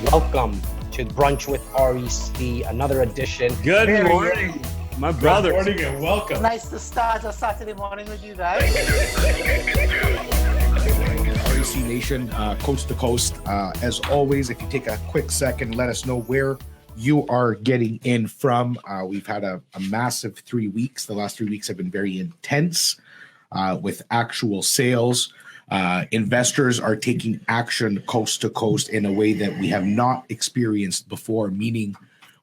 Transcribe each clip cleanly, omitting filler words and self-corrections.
Welcome to Brunch with REC, another edition. Good morning, my brother. Good morning and welcome. Nice to start a Saturday morning with you guys. REC Nation, coast to coast. As always, if you take a quick second, let us know where you are getting in from. We've had a massive 3 weeks. The last 3 weeks have been very intense with actual sales. Investors are taking action coast to coast in a way that we have not experienced before, meaning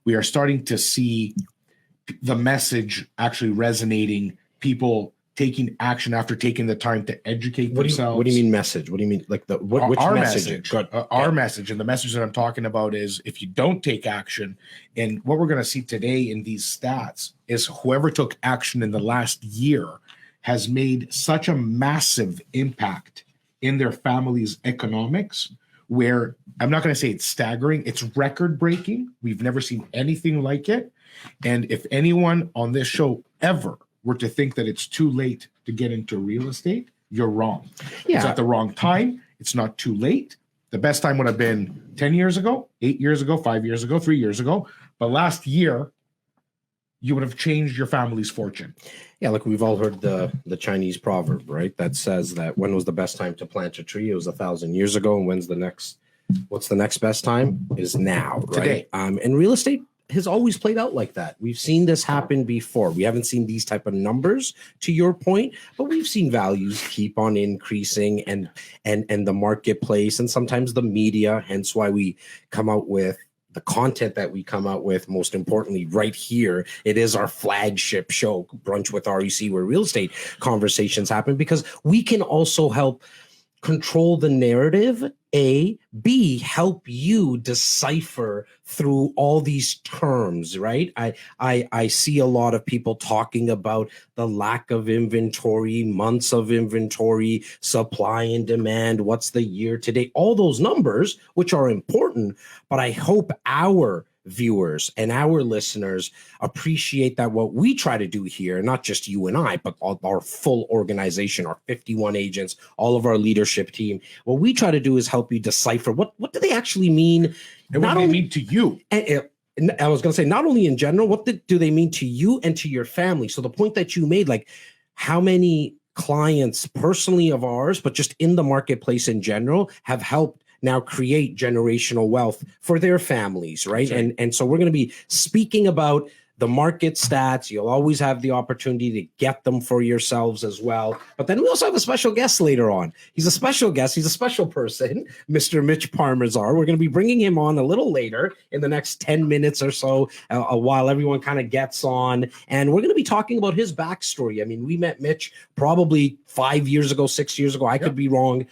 we are starting to see the message actually resonating, people taking action after taking the time to educate themselves. What do you mean message? What do you mean? Like which our message? Our message, and the message that I'm talking about is if you don't take action, and what we're going to see today in these stats is whoever took action in the last year has made such a massive impact in their family's economics, where I'm not going to say it's staggering, it's record breaking. We've never seen anything like it. And if anyone on this show ever were to think that it's too late to get into real estate, you're wrong. Yeah. It's at the wrong time. It's not too late. The best time would have been 10 years ago, 8 years ago, 5 years ago, 3 years ago. But last year, you would have changed your family's fortune. Yeah, like we've all heard the Chinese proverb, right? That says that when was the best time to plant a tree? It was 1,000 years ago. And what's the next best time? Is now, right? Today. And real estate has always played out like that. We've seen this happen before. We haven't seen these type of numbers, to your point, but we've seen values keep on increasing and the marketplace and sometimes the media, hence why we come out with the content that we come out with, most importantly, right here. It is our flagship show, Brunch with REC, where real estate conversations happen, because we can also help control the narrative, A, B, help you decipher through all these terms, right? I see a lot of people talking about the lack of inventory, months of inventory, supply and demand, what's the year to date, all those numbers, which are important, but I hope our viewers and our listeners appreciate that what we try to do here, not just you and I, but our full organization, our 51 agents, all of our leadership team, what we try to do is help you decipher what do they actually mean, And what do they mean to you? and I was going to say, not only in general, what do they mean to you and to your family? So the point that you made, like how many clients personally of ours, but just in the marketplace in general, have helped now create generational wealth for their families, right? And so we're going to be speaking about the market stats. You'll always have the opportunity to get them for yourselves as well. But then we also have a special guest later on. He's a special guest. He's a special person, Mr. Mitch Parmasar. We're going to be bringing him on a little later in the next 10 minutes or so, while everyone kind of gets on. And we're going to be talking about his backstory. I mean, we met Mitch probably 5 years ago, 6 years ago. I could be wrong.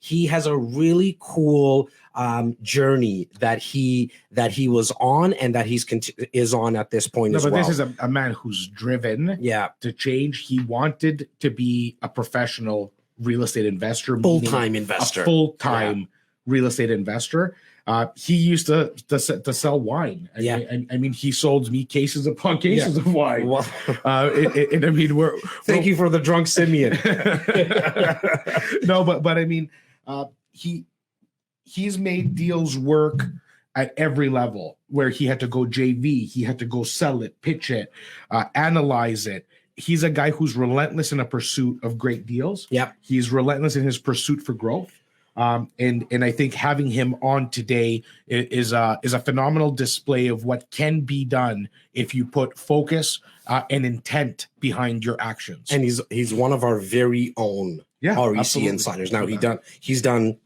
He has a really cool journey that he was on and that is on at this point as well. This is a man who's driven to change. He wanted to be a professional real estate investor, full-time investor, a full-time real estate investor. He used to sell wine. I mean, he sold me cases upon cases of wine. Well, and I mean, thank you for the drunk Simeon. No, but I mean, he's made deals work at every level, where he had to go JV, he had to go sell it, pitch it, analyze it. He's a guy who's relentless in a pursuit of great deals. Yep. He's relentless in his pursuit for growth. And I think having him on today is a phenomenal display of what can be done if you put focus and intent behind your actions. And he's one of our very own REC absolutely. insiders. Now he's done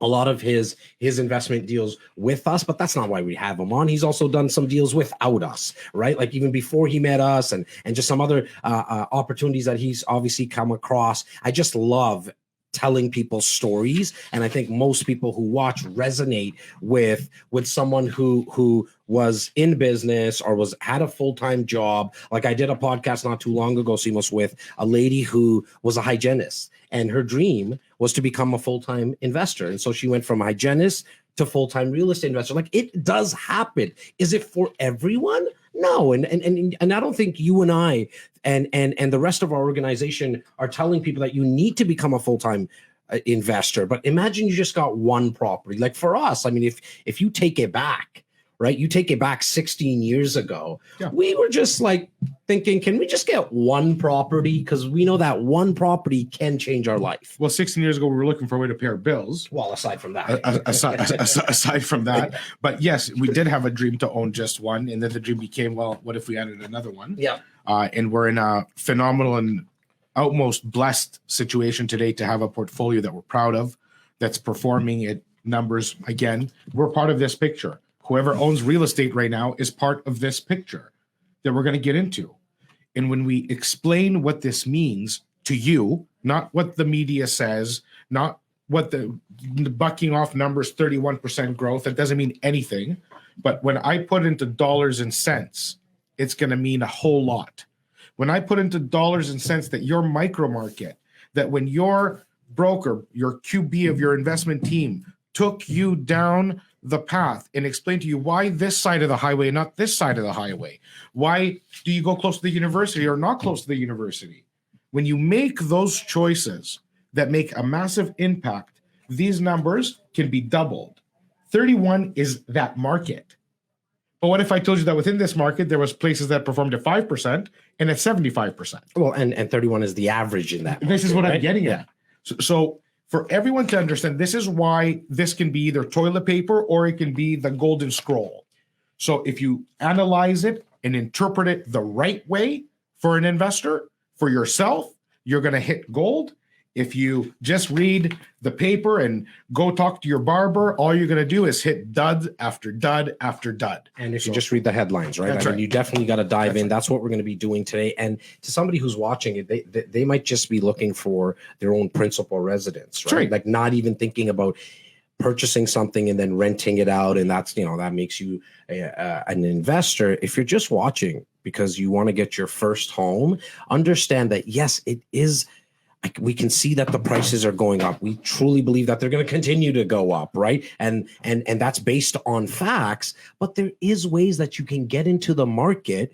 a lot of his investment deals with us, but that's not why we have him on. He's also done some deals without us, right? Like even before he met us, and just some other opportunities that he's obviously come across. I just love telling people stories, and I think most people who watch resonate with someone who was in business or had a full-time job. Like I did a podcast not too long ago, Simos, with a lady who was a hygienist, and her dream was to become a full-time investor. And so she went from hygienist to full-time real estate investor. Like it does happen. Is it for everyone? No. And I don't think you and I and the rest of our organization are telling people that you need to become a full-time investor, but imagine you just got one property. Like for us, I mean, if you take it back, right? You take it back 16 years ago. Yeah. We were just like thinking, can we just get one property? Because we know that one property can change our life. Well, 16 years ago, we were looking for a way to pay our bills. Well, aside from that. Aside from that. But yes, we did have a dream to own just one. And then the dream became, well, what if we added another one? Yeah. And we're in a phenomenal and utmost blessed situation today to have a portfolio that we're proud of, that's performing at numbers. Again, we're part of this picture. Whoever owns real estate right now is part of this picture that we're going to get into. And when we explain what this means to you, not what the media says, not what the bucking off numbers, 31% growth, that doesn't mean anything. But when I put into dollars and cents, it's going to mean a whole lot. When I put into dollars and cents that your micro market, that when your broker, your QB of your investment team took you down the path and explained to you why this side of the highway, not this side of the highway, why do you go close to the university or not close to the university? When you make those choices that make a massive impact, these numbers can be doubled. 31 is that market. But what if I told you that within this market, there was places that performed at 5% and at 75%? Well, and 31 is the average in that. This is what right? I'm getting at. So for everyone to understand, this is why this can be either toilet paper or it can be the golden scroll. So if you analyze it and interpret it the right way for an investor, for yourself, you're going to hit gold. If you just read the paper and go talk to your barber, all you're going to do is hit dud after dud after dud. And if you just read the headlines, right? That's I mean, right. you definitely got to dive in. Right. That's what we're going to be doing today. And to somebody who's watching it, they might just be looking for their own principal residence, right? Right. Like not even thinking about purchasing something and then renting it out. And that's, that makes you an investor. If you're just watching because you want to get your first home, understand that, yes, it is. We can see that the prices are going up. We truly believe that they're going to continue to go up, right? And that's based on facts. But there is ways that you can get into the market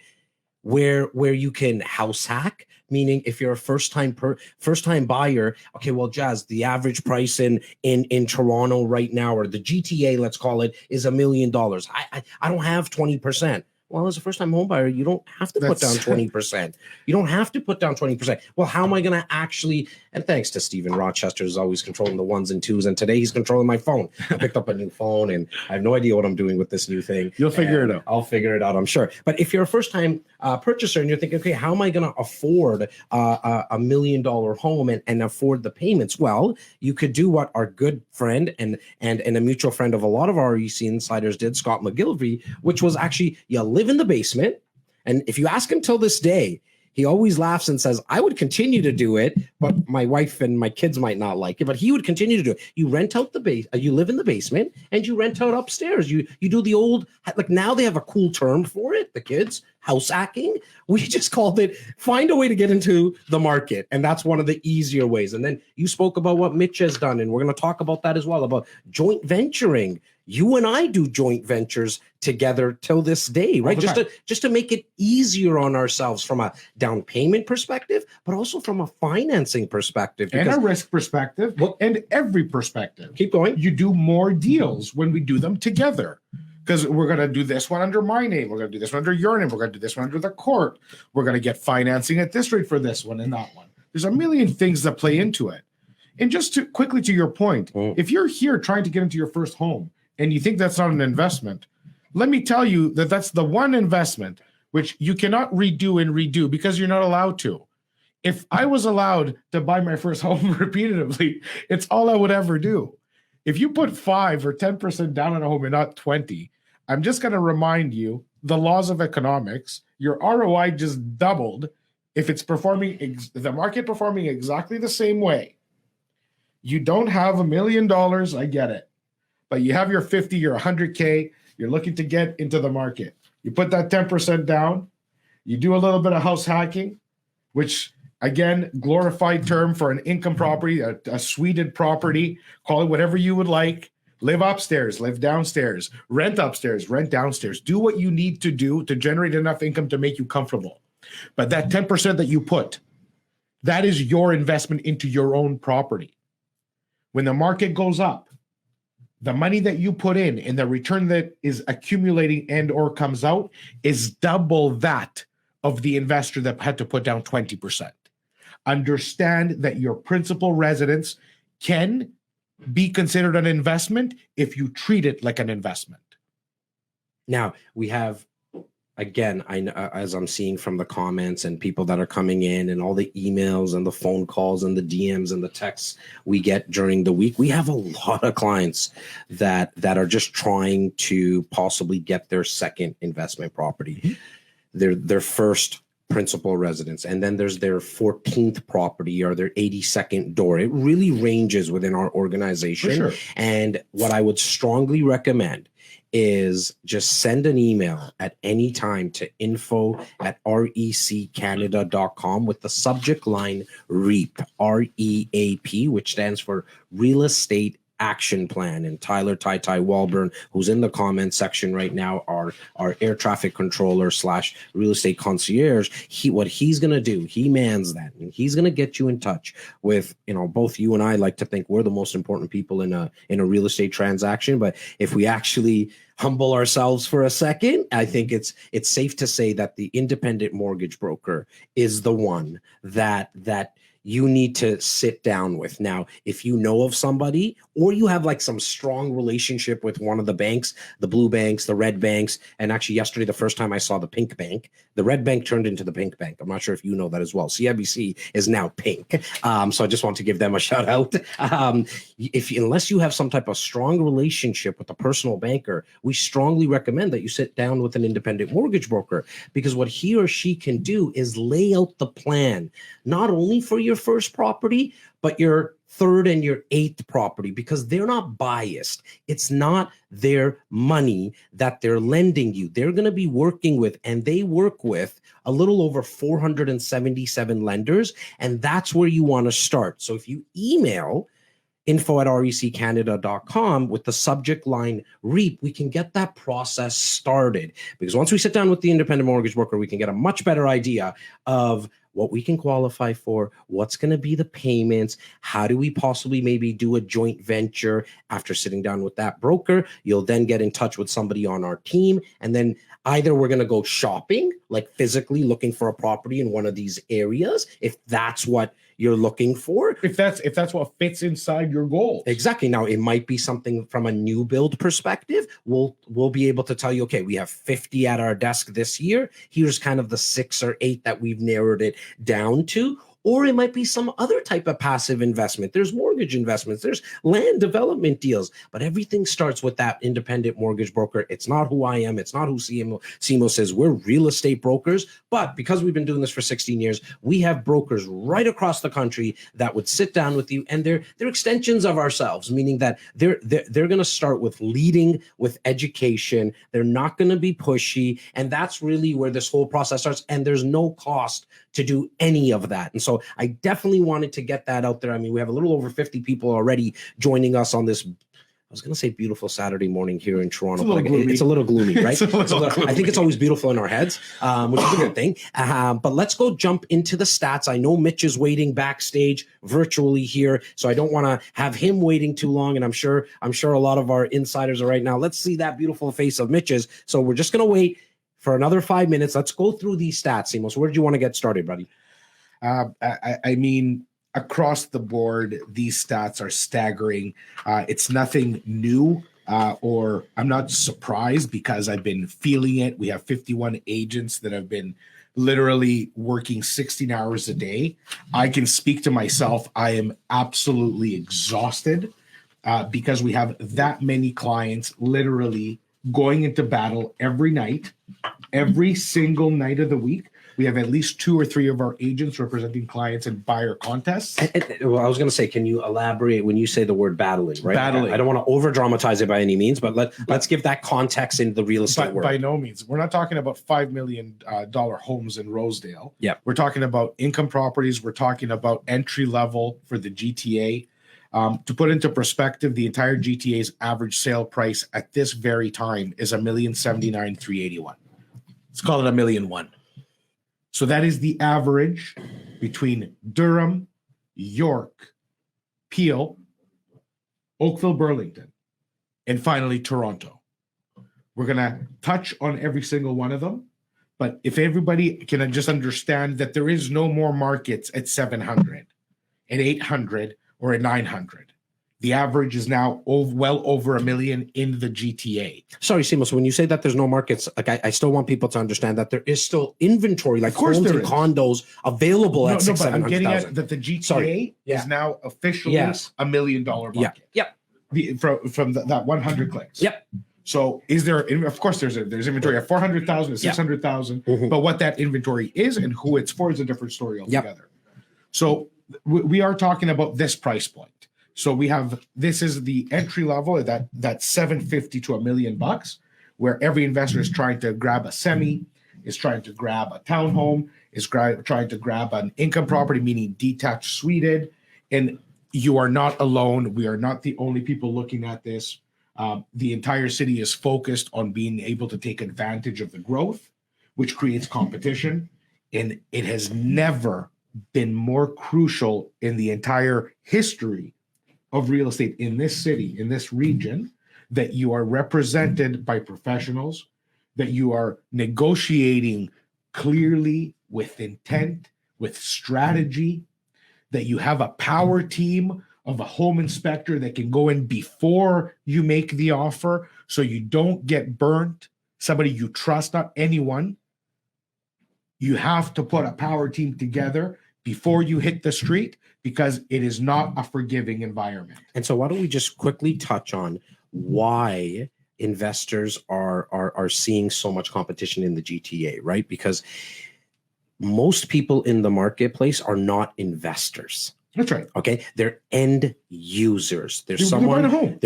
where you can house hack. Meaning, if you're a first time buyer, okay, well, Jazz, the average price in Toronto right now, or the GTA, let's call it, is $1 million. I don't have 20%. Well, as a first-time home buyer, you don't have to put down 20%. You don't have to put down 20%. Well, how am I going to actually? And thanks to Stephen Rochester, who's always controlling the ones and twos. And today he's controlling my phone. I picked up a new phone, and I have no idea what I'm doing with this new thing. You'll figure it out. I'll figure it out, I'm sure. But if you're a first-time purchaser and you're thinking, okay, how am I going to afford a $1 million home and afford the payments? Well, you could do what our good friend and a mutual friend of a lot of our REC insiders did, Scott McGilvey, which was actually you live in the basement. And if you ask him till this day, he always laughs and says, I would continue to do it, but my wife and my kids might not like it, but he would continue to do it. You rent out the base, you live in the basement and you rent out upstairs. You do the old, like now they have a cool term for it, the kids, house hacking. We just called it find a way to get into the market. And that's one of the easier ways. And then you spoke about what Mitch has done, and we're going to talk about that as well, about joint venturing. You and I do joint ventures together till this day, right? Just to make it easier on ourselves from a down payment perspective, but also from a financing perspective. And a risk perspective, and every perspective. Keep going. You do more deals when we do them together. Because we're going to do this one under my name. We're going to do this one under your name. We're going to do this one under the court. We're going to get financing at this rate for this one and that one. There's a million things that play into it. And just to quickly to your point, if you're here trying to get into your first home and you think that's not an investment, let me tell you that that's the one investment which you cannot redo because you're not allowed to. If I was allowed to buy my first home repeatedly, it's all I would ever do. If you put 5 or 10% down on a home and not 20, I'm just going to remind you the laws of economics. Your ROI just doubled if it's performing the market performing exactly the same way. You don't have $1 million, I get it, but you have your 50 or 100K. You're looking to get into the market. You put that 10% down. You do a little bit of house hacking, which again, glorified term for an income property, a suited property. Call it whatever you would like. Live upstairs, live downstairs, rent upstairs, rent downstairs. Do what you need to do to generate enough income to make you comfortable. But that 10% that you put, that is your investment into your own property. when the market goes up, the money that you put in and the return that is accumulating and or comes out is double that of the investor that had to put down 20%. Understand that your principal residence can be considered an investment if you treat it like an investment. Now, we have, again, I know, as I'm seeing from the comments and people that are coming in and all the emails and the phone calls and the DMs and the texts we get during the week, we have a lot of clients that are just trying to possibly get their second investment property, their first principal residence, and then there's their 14th property or their 82nd door. It really ranges within our organization. For sure. And what I would strongly recommend is just send an email at any time to info@reccanada.com with the subject line REAP, REAP, which stands for Real Estate Action Plan. And Tyler Tai Walburn, who's in the comment section right now, our air traffic controller / real estate concierge, what he's going to do, he mans that, and he's going to get you in touch with, both you and I like to think we're the most important people in a real estate transaction. But if we actually humble ourselves for a second, I think it's safe to say that the independent mortgage broker is the one that you need to sit down with. Now, if you know of somebody or you have like some strong relationship with one of the banks, the blue banks, the red banks, and actually yesterday, the first time I saw the pink bank, the red bank turned into the pink bank. I'm not sure if you know that as well. CIBC is now pink. So I just want to give them a shout out. Unless you have some type of strong relationship with a personal banker, we strongly recommend that you sit down with an independent mortgage broker, because what he or she can do is lay out the plan, not only for your first property, but your third and your eighth property, because they're not biased. It's not their money that they're lending you. They're going to be working with, and they work with a little over 477 lenders, and that's where you want to start. So if you email info@reccanada.com with the subject line REAP, we can get that process started. Because once we sit down with the independent mortgage broker, we can get a much better idea of what we can qualify for, what's going to be the payments, how do we possibly maybe do a joint venture. After sitting down with that broker, you'll then get in touch with somebody on our team, and then either we're going to go shopping, like physically looking for a property in one of these areas, if that's what you're looking for. If that's what fits inside your goals. Exactly. Now, it might be something from a new build perspective. We'll be able to tell you, okay, we have 50 at our desk this year. Here's kind of the 6 or 8 that we've narrowed it down to. Or it might be some other type of passive investment. There's mortgage investments, there's land development deals, but everything starts with that independent mortgage broker. It's not who I am. It's not who CMO says. We're real estate brokers, but because we've been doing this for 16 years, we have brokers right across the country that would sit down with you, and they're extensions of ourselves, meaning that they're going to start with leading with education. They're not going to be pushy, and that's really where this whole process starts, and there's no cost to do any of that. And so I definitely wanted to get that out there. I mean, we have a little over 50 people already joining us on this, I was going to say beautiful Saturday morning here in Toronto, but it's a little gloomy, right? I think it's always beautiful in our heads, which is a good thing. But let's go jump into the stats. I know Mitch is waiting backstage virtually here, so I don't want to have him waiting too long. And I'm sure a lot of our insiders are right now. Let's see that beautiful face of Mitch's. So we're just going to wait for another 5 minutes. Let's go through these stats. Simos, where do you want to get started, buddy? I mean, across the board, these stats are staggering. It's nothing new, or I'm not surprised because I've been feeling it. We have 51 agents that have been literally working 16 hours a day. I can speak to myself. I am absolutely exhausted because we have that many clients literally going into battle every night, every single night of the week. We have at least 2 or 3 of our agents representing clients in buyer contests. Well, I was going to say, can you elaborate when you say the word battling, right? Battling. I don't want to over dramatize it by any means, but let's give that context in the real estate world. By no means. We're not talking about $5 million homes in Rosedale. Yeah. We're talking about income properties. We're talking about entry level for the GTA. To put into perspective, the entire GTA's average sale price at this very time is $1,079,381. Let's call it $1,000,001. So that is the average between Durham, York, Peel, Oakville, Burlington, and finally Toronto. We're going to touch on every single one of them. But if everybody can just understand that there is no more markets at 700, at 800, or at 900. The average is now well over 1 million in the GTA. Sorry, Simos, when you say that there's no markets, like I still want people to understand that there is still inventory, like homes and condos available at 600,000. But I'm getting at that the GTA is now officially $1 million market. From that 100 clicks. Yep. So is there? Of course, there's inventory at 400,000 to 600,000. But what that inventory is and who it's for is a different story altogether. So we are talking about this price point. So this is the entry level at that 750 to $1 million, where every investor is trying to grab a semi, is trying to grab a townhome, is trying to grab an income property, meaning detached suited. And you are not alone. We are not the only people looking at this. The entire city is focused on being able to take advantage of the growth, which creates competition. And it has never been more crucial in the entire history of real estate in this city, in this region, that you are represented by professionals, that you are negotiating clearly with intent, with strategy, that you have a power team of a home inspector that can go in before you make the offer so you don't get burnt, somebody you trust, not anyone. You have to put a power team together before you hit the street because it is not a forgiving environment. And so why don't we just quickly touch on why investors are seeing so much competition in the GTA, right? Because most people in the marketplace are not investors. That's right. Okay. They're end users. They're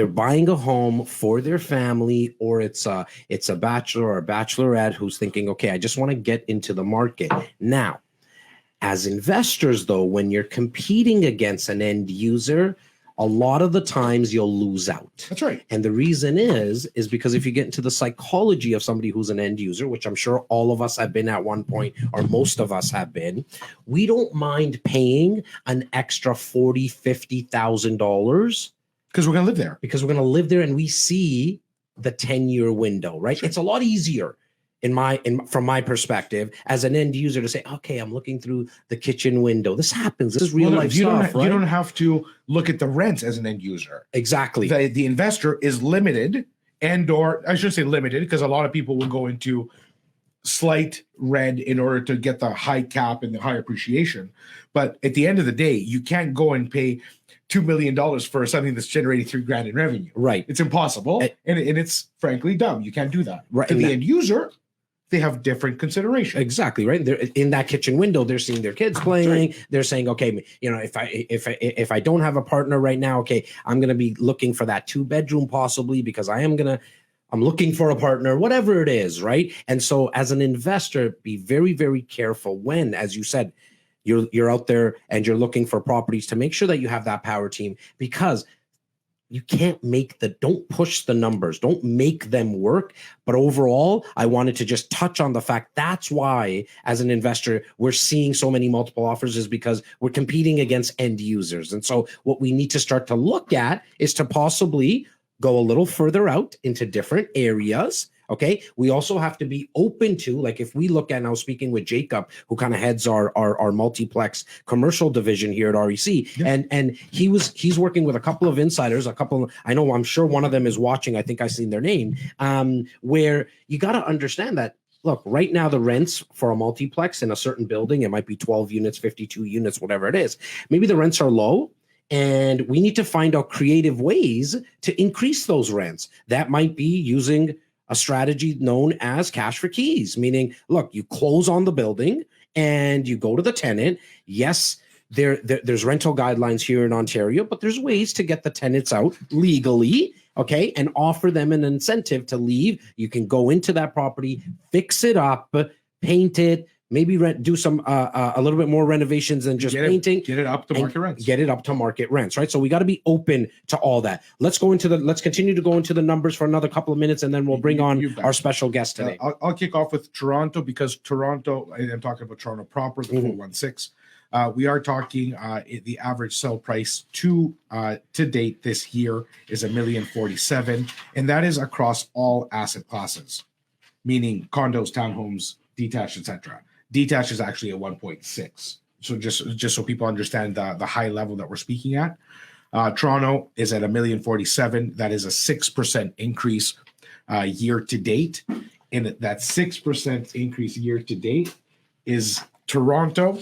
buying a home for their family, or it's a bachelor or a bachelorette who's thinking, okay, I just want to get into the market. Now, as investors, though, when you're competing against an end user, a lot of the times you'll lose out. That's right. And the reason is because if you get into the psychology of somebody who's an end user, which I'm sure all of us have been at one point, or most of us have been, we don't mind paying an extra $40,000, $50,000 because we're going to live there. Because we're going to live there, and we see the 10-year window, right? Sure. It's a lot easier from my perspective as an end user to say, okay, I'm looking through the kitchen window. This happens. This is real life stuff, right? You don't have to look at the rents as an end user. Exactly. The investor is limited, or I should say limited, because a lot of people will go into slight red in order to get the high cap and the high appreciation. But at the end of the day, you can't go and pay $2 million for something that's generating $3,000 in revenue. Right. It's impossible. And it's frankly dumb. You can't do that. Right. To the end user, they have different considerations. Exactly, right. They're in that kitchen window. They're seeing their kids playing. Right. They're saying, okay, if I don't have a partner right now, okay, I'm going to be looking for that 2-bedroom possibly because I'm looking for a partner, whatever it is, right? And so as an investor, be very, very careful when, as you said, you're out there and you're looking for properties to make sure that you have that power team, because you can't don't push the numbers, don't make them work. But overall, I wanted to just touch on the fact that's why, as an investor, we're seeing so many multiple offers, is because we're competing against end users. And so what we need to start to look at is to possibly go a little further out into different areas. Okay. We also have to be open to, like, if we look at now, speaking with Jacob, who kind of heads our multiplex commercial division here at REC, yeah. and he's working with a couple of insiders, I'm sure one of them is watching. I think I've seen their name, where you got to understand that, look, right now the rents for a multiplex in a certain building, it might be 12 units, 52 units, whatever it is. Maybe the rents are low, and we need to find out creative ways to increase those rents. That might be using a strategy known as cash for keys, meaning, look, you close on the building and you go to the tenant. Yes, there's rental guidelines here in Ontario, but there's ways to get the tenants out legally, okay, and offer them an incentive to leave. You can go into that property, fix it up, paint it, maybe do some a little bit more renovations than just painting. Get it up to market rents. Get it up to market rents, right? So we got to be open to all that. Let's continue to go into the numbers for another couple of minutes, and then we'll bring on our special guest today. I'll kick off with Toronto, because Toronto, I'm talking about Toronto proper, the 416. We are talking the average sell price to date this year is $1,047,000, and that is across all asset classes, meaning condos, townhomes, detached, etc. Detached is actually a 1.6. So just so people understand the high level that we're speaking at. Toronto is at $1,047,000. That is a 6% increase year to date. And that 6% increase year to date is Toronto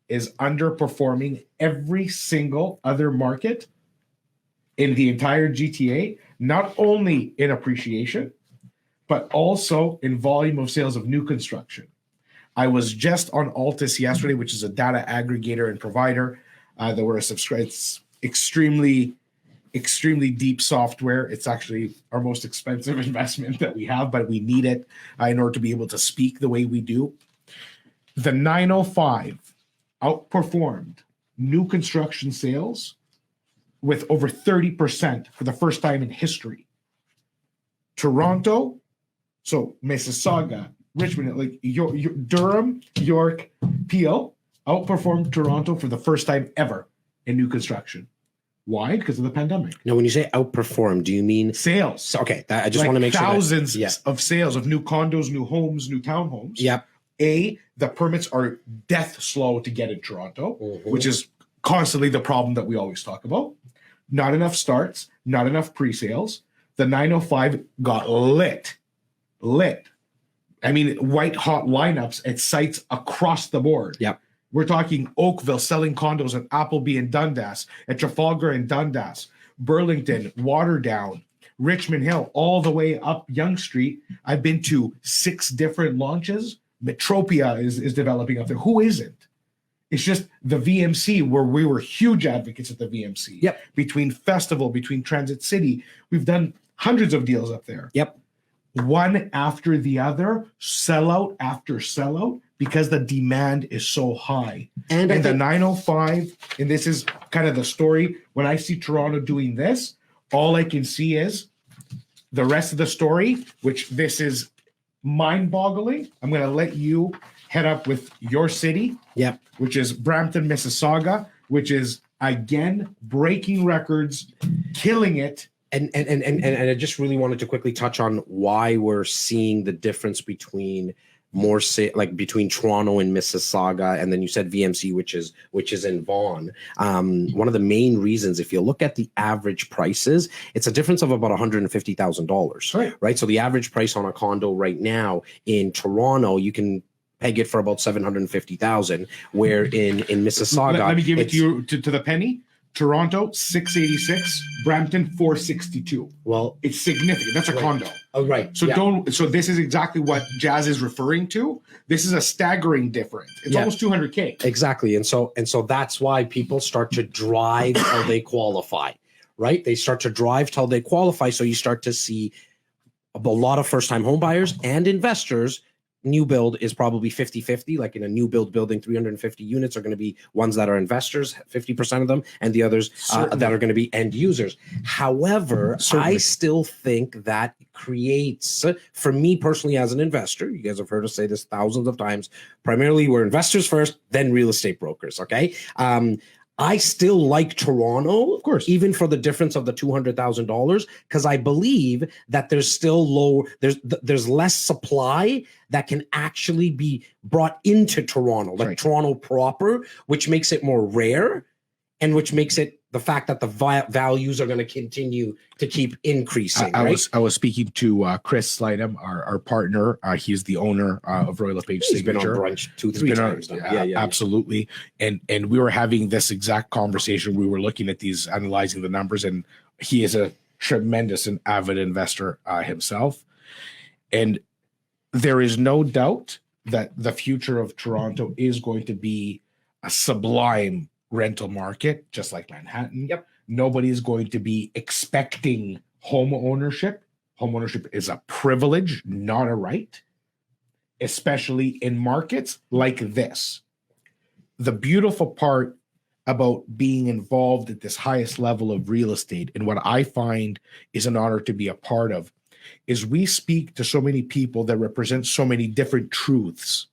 is underperforming every single other market in the entire GTA, not only in appreciation, but also in volume of sales of new construction. I was just on Altus yesterday, which is a data aggregator and provider. That we're a subscriber. It's extremely deep software. It's actually our most expensive investment that we have, but we need it in order to be able to speak the way we do. The 905 outperformed new construction sales with over 30% for the first time in history. Toronto, so Mississauga, Richmond, like your Durham, York, Peel outperformed Toronto for the first time ever in new construction. Why? Because of the pandemic. Now, when you say outperform, do you mean sales? Okay, I just want to make thousands sure of sales of new condos, new homes, new townhomes. Yep. The permits are death slow to get in Toronto, which is constantly the problem that we always talk about. Not enough starts, not enough pre-sales. The 905 got lit. I mean, white hot lineups at sites across the board. Yep. We're talking Oakville selling condos at Appleby and Dundas, at Trafalgar and Dundas, Burlington, Waterdown, Richmond Hill, all the way up Yonge Street. I've been to 6 different launches. Metropia is developing up there. Who isn't? It's just the VMC, where we were huge advocates at the VMC. Yep. Between Festival, between Transit City, we've done hundreds of deals up there. Yep. One after the other, sellout after sellout, because the demand is so high. And the 905, and this is kind of the story, when I see Toronto doing this, all I can see is the rest of the story, which this is mind-boggling. I'm going to let you head up with your city, which is Brampton, Mississauga, which is, again, breaking records, killing it. And I just really wanted to quickly touch on why we're seeing the difference between between Toronto and Mississauga, and then you said VMC, which is in Vaughan. One of the main reasons, if you look at the average prices, it's a difference of about $150,000, right? So the average price on a condo right now in Toronto, you can peg it for about 750,000, where in Mississauga, let me give it to you to the penny. Toronto, 686, Brampton, 462. Well, it's significant. That's a condo. Oh, right. So this is exactly what Jazz is referring to. This is a staggering difference. It's almost 200K. Exactly. And so that's why people start to drive till they qualify, right? They start to drive till they qualify. So you start to see a lot of first-time home buyers and investors. New build is probably 50-50, like in a new build building, 350 units are going to be ones that are investors, 50% of them, and the others that are going to be end users. However, I still think that creates, for me personally as an investor, you guys have heard us say this thousands of times, primarily we're investors first, then real estate brokers, okay? I still like Toronto, of course, even for the difference of the $200,000, because I believe that there's still there's less supply that can actually be brought into Toronto, like Toronto proper, which makes it more rare, and which makes it the fact that the values are going to continue to keep increasing. I was speaking to Chris Slidham, our partner. He's the owner of Royal LePage Signature. He's been on Brunch 2-3 times now. Yeah, absolutely. And we were having this exact conversation. We were looking at these, analyzing the numbers, and he is a tremendous and avid investor himself. And there is no doubt that the future of Toronto is going to be a sublime rental market, just like Manhattan. Yep. Nobody's going to be expecting home ownership. Home ownership is a privilege, not a right, especially in markets like this. The beautiful part about being involved at this highest level of real estate, and what I find is an honor to be a part of, is we speak to so many people that represent so many different truths.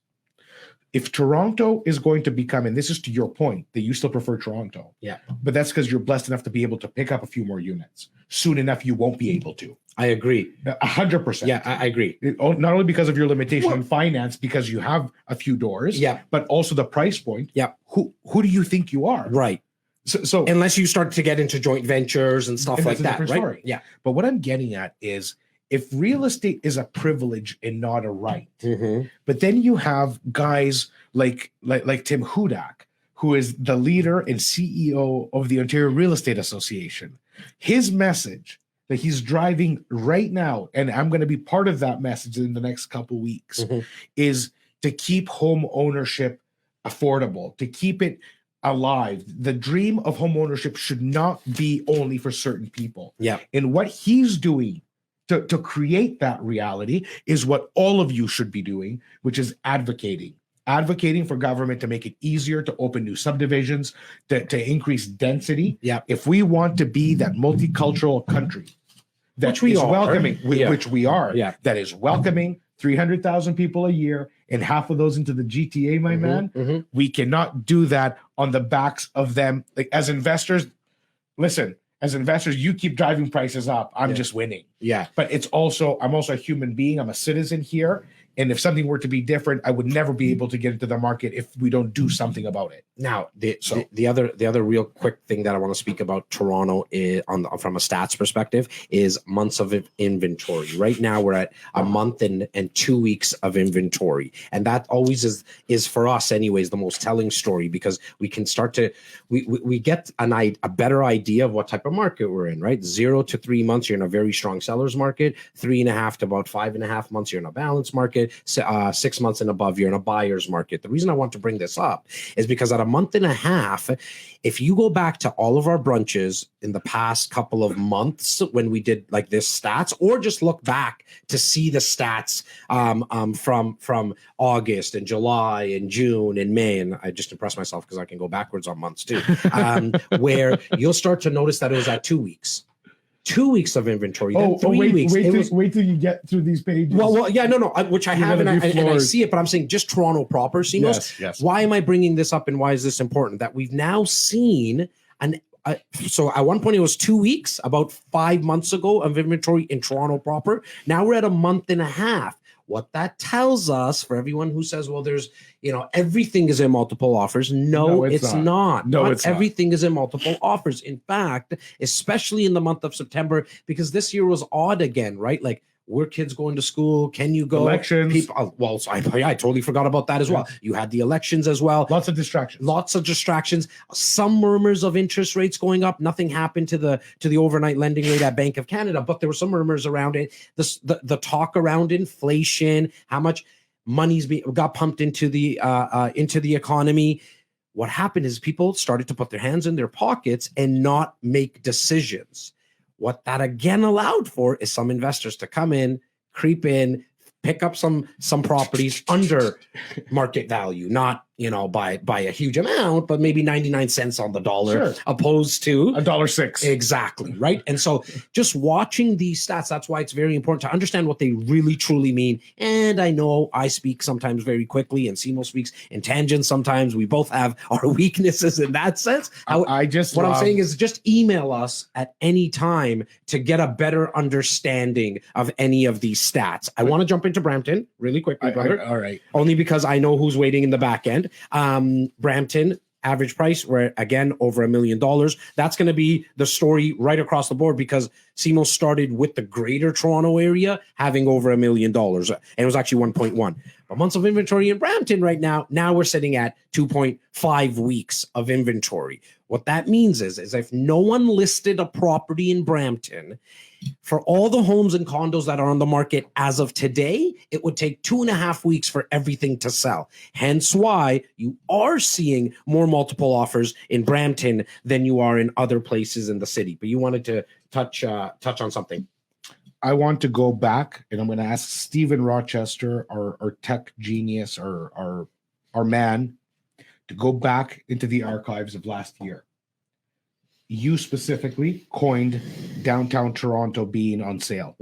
if Toronto is going to become, and this is to your point, that you still prefer Toronto. Yeah. But that's because you're blessed enough to be able to pick up a few more units. Soon enough, you won't be able to. I agree. 100%. Yeah, I agree. Not only because of your limitation in finance, because you have a few doors, Yeah. but also the price point. Yeah. Who do you think you are? Right. So Unless you start to get into joint ventures and stuff And like that's a that, different right? story. Yeah. But what I'm getting at is if real estate is a privilege and not a right, but then you have guys like Tim Hudak, who is the leader and CEO of the Ontario Real Estate Association. His message that he's driving right now, and I'm going to be part of that message in the next couple weeks, is to keep home ownership affordable, to keep it alive. The dream of home ownership should not be only for certain people. Yeah. And what he's doing to create that reality is what all of you should be doing, which is advocating for government to make it easier to open new subdivisions, to increase density. Yeah. If we want to be that multicultural country that Which we is are. welcoming, Yeah. which we are, Yeah. that is welcoming 300,000 people a year and half of those into the GTA, my man, we cannot do that on the backs of them. Like as investors, listen, as investors, you keep driving prices up. I'm just winning. Yeah. But I'm also a human being. I'm a citizen here. And if something were to be different, I would never be able to get into the market if we don't do something about it. Now, the other real quick thing that I want to speak about Toronto is from a stats perspective is months of inventory. Right now, we're at a month and 2 weeks of inventory, and that always is for us, anyways, the most telling story because we can start to we get a better idea of what type of market we're in. Right, 0 to 3 months, you're in a very strong seller's market. 3.5 to about 5.5 months, you're in a balanced market. 6 months and above, you're in a buyer's market. The reason I want to bring this up is because at a month and a half, if you go back to all of our brunches in the past couple of months when we did like this stats, or just look back to see the stats from August and July and June and May, and I just impress myself because I can go backwards on months too, where you'll start to notice that it was at 2 weeks. 2 weeks of inventory, then 3 weeks. Wait till you get through these pages. Well, yeah, no, which I have, and I see it, but I'm saying just Toronto proper, Simos. Yes. Why am I bringing this up, and why is this important? That we've now seen so at one point it was 2 weeks, about 5 months ago, of inventory in Toronto proper. Now we're at a month and a half. What that tells us, for everyone who says, well, there's, everything is in multiple offers. No, it's not. No, not it's not. everything is in multiple offers. In fact, especially in the month of September, because this year was odd again, right? Like, were kids going to school? Can you go? Elections. I totally forgot about that as well. You had the elections as well. Lots of distractions. Some murmurs of interest rates going up. Nothing happened to the overnight lending rate at Bank of Canada, but there were some murmurs around it. The talk around inflation, how much money's got pumped into the economy. What happened is people started to put their hands in their pockets and not make decisions. What that again allowed for is some investors to come in, creep in, pick up some properties under market value, not by a huge amount, but maybe 99 cents on the dollar, opposed to $1.06. Exactly, right? And so just watching these stats, that's why it's very important to understand what they really truly mean. And I know I speak sometimes very quickly, and Simo speaks in tangents sometimes. We both have our weaknesses in that sense. I'm saying is just email us at any time to get a better understanding of any of these stats. I want to jump into Brampton really quickly, brother. All right. Only because I know who's waiting in the back end. Brampton, average price, we're again over $1 million. That's going to be the story right across the board because Simo started with the greater Toronto area having over $1 million, and it was actually 1.1. But months of inventory in Brampton right now we're sitting at 2.5 weeks of inventory. What that means is if no one listed a property in Brampton, for all the homes and condos that are on the market as of today, it would take 2.5 weeks for everything to sell. Hence why you are seeing more multiple offers in Brampton than you are in other places in the city. But you wanted to touch on something. I want to go back, and I'm going to ask Stephen Rochester, our tech genius, our man, to go back into the archives of last year. You specifically coined downtown Toronto being on sale.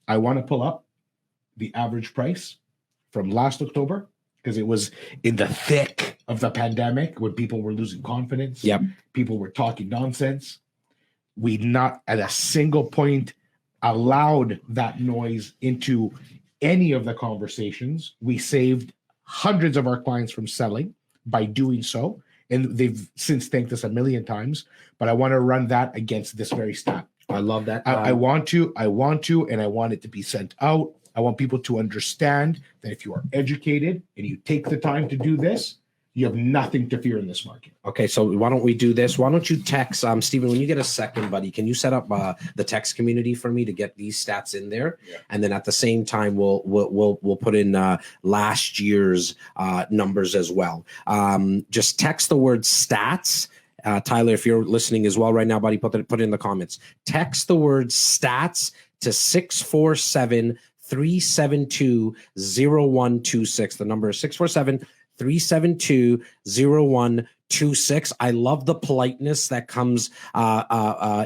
I want to pull up the average price from last October, because it was in the thick of the pandemic when people were losing confidence. Yep. People were talking nonsense. We not at a single point allowed that noise into any of the conversations. We saved hundreds of our clients from selling by doing so. And they've since thanked us a million times. But I want to run that against this very stat. I love that. I want to, and I want it to be sent out. I want people to understand that if you are educated and you take the time to do this, you have nothing to fear in this market. Okay, so why don't we do this? Why don't you text Stephen, when you get a second, buddy, can you set up the text community for me to get these stats in there? Yeah. And then at the same time, we'll put in last year's numbers as well. Just text the word stats. Tyler, if you're listening as well right now, buddy, put it in the comments. Text the word stats to 647-372-0126. The number is 647-372-0126. I love the politeness that comes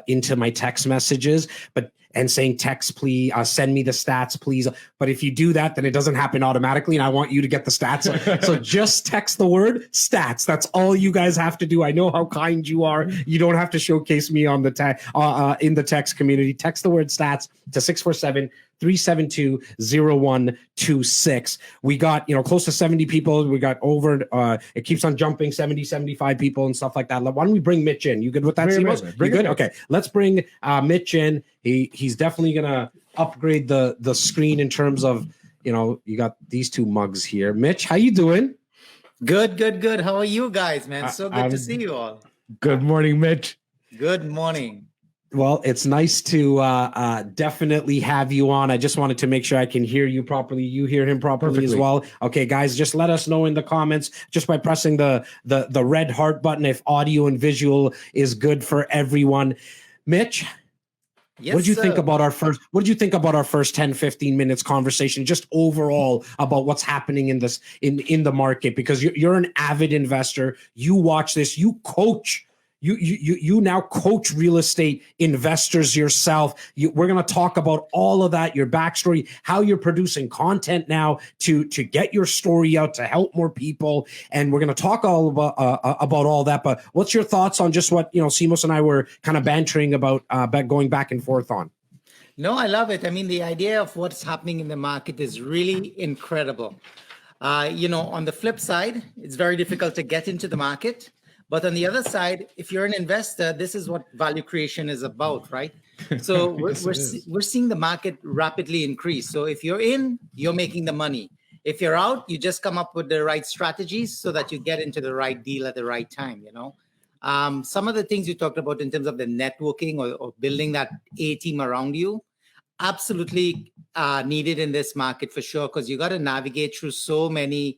into my text messages, and saying text, please, send me the stats, please. But if you do that, then it doesn't happen automatically, and I want you to get the stats. So just text the word stats. That's all you guys have to do. I know how kind you are. You don't have to showcase me on the in the text community. Text the word stats to 647-372-0126. We got, close to 70 people. We got over, it keeps on jumping, 70, 75 people and stuff like that. Why don't we bring Mitch in? You good with that, Simos? You good? Okay, let's bring Mitch in. He's definitely going to upgrade the screen in terms of, you got these two mugs here. Mitch, how you doing? Good. How are you guys, man? So good to see you all. Good morning, Mitch. Good morning. Well, it's nice to definitely have you on. I just wanted to make sure I can hear you properly. You hear him properly as well. Okay, guys, just let us know in the comments just by pressing the red heart button if audio and visual is good for everyone. Mitch, yes, what did you think about our first 10, 15 minutes conversation, just overall about what's happening in the market? Because you're an avid investor. You watch this, you coach. You now coach real estate investors yourself. We're going to talk about all of that, your backstory, how you're producing content now to get your story out, to help more people. And we're going to talk all about all that. But what's your thoughts on just what, Simos and I were kind of bantering about going back and forth on? No, I love it. I mean, the idea of what's happening in the market is really incredible. On the flip side, it's very difficult to get into the market. But on the other side, if you're an investor, this is what value creation is about, right? So we're seeing the market rapidly increase. So if you're in, you're making the money. If you're out, you just come up with the right strategies so that you get into the right deal at the right time, Some of the things you talked about in terms of the networking or building that A team around you, absolutely needed in this market for sure, because you got to navigate through so many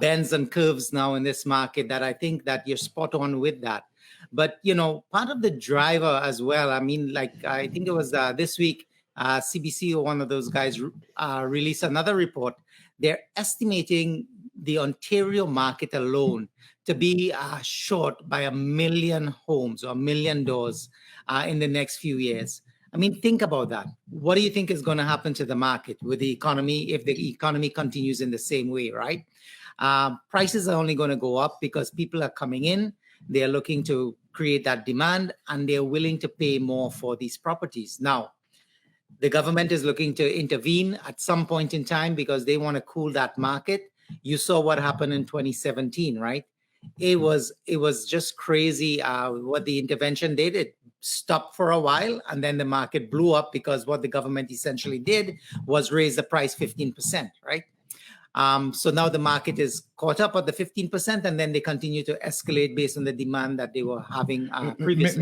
bends and curves now in this market that I think that you're spot on with that. But, part of the driver as well, I mean, I think it was this week, CBC or one of those guys released another report. They're estimating the Ontario market alone to be short by 1 million homes or 1 million doors in the next few years. I mean, think about that. What do you think is going to happen to the market with the economy if the economy continues in the same way, right? Prices are only going to go up because people are coming in. They're looking to create that demand and they're willing to pay more for these properties. Now, the government is looking to intervene at some point in time because they want to cool that market. You saw what happened in 2017, right? It was just crazy what the intervention did. It stopped for a while and then the market blew up because what the government essentially did was raise the price 15%, right? So now the market is caught up at the 15% and then they continue to escalate based on the demand that they were having previously.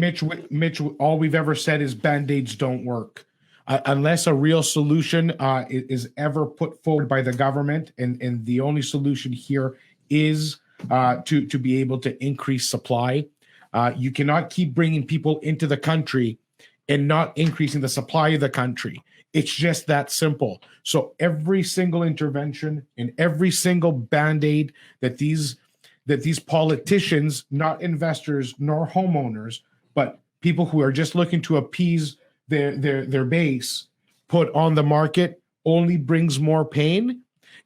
Mitch, all we've ever said is Band-Aids don't work. Unless a real solution is ever put forward by the government, and the only solution here is to be able to increase supply. You cannot keep bringing people into the country and not increasing the supply of the country. It's just that simple. So every single intervention and every single Band-Aid that these politicians, not investors nor homeowners, but people who are just looking to appease their base, put on the market only brings more pain.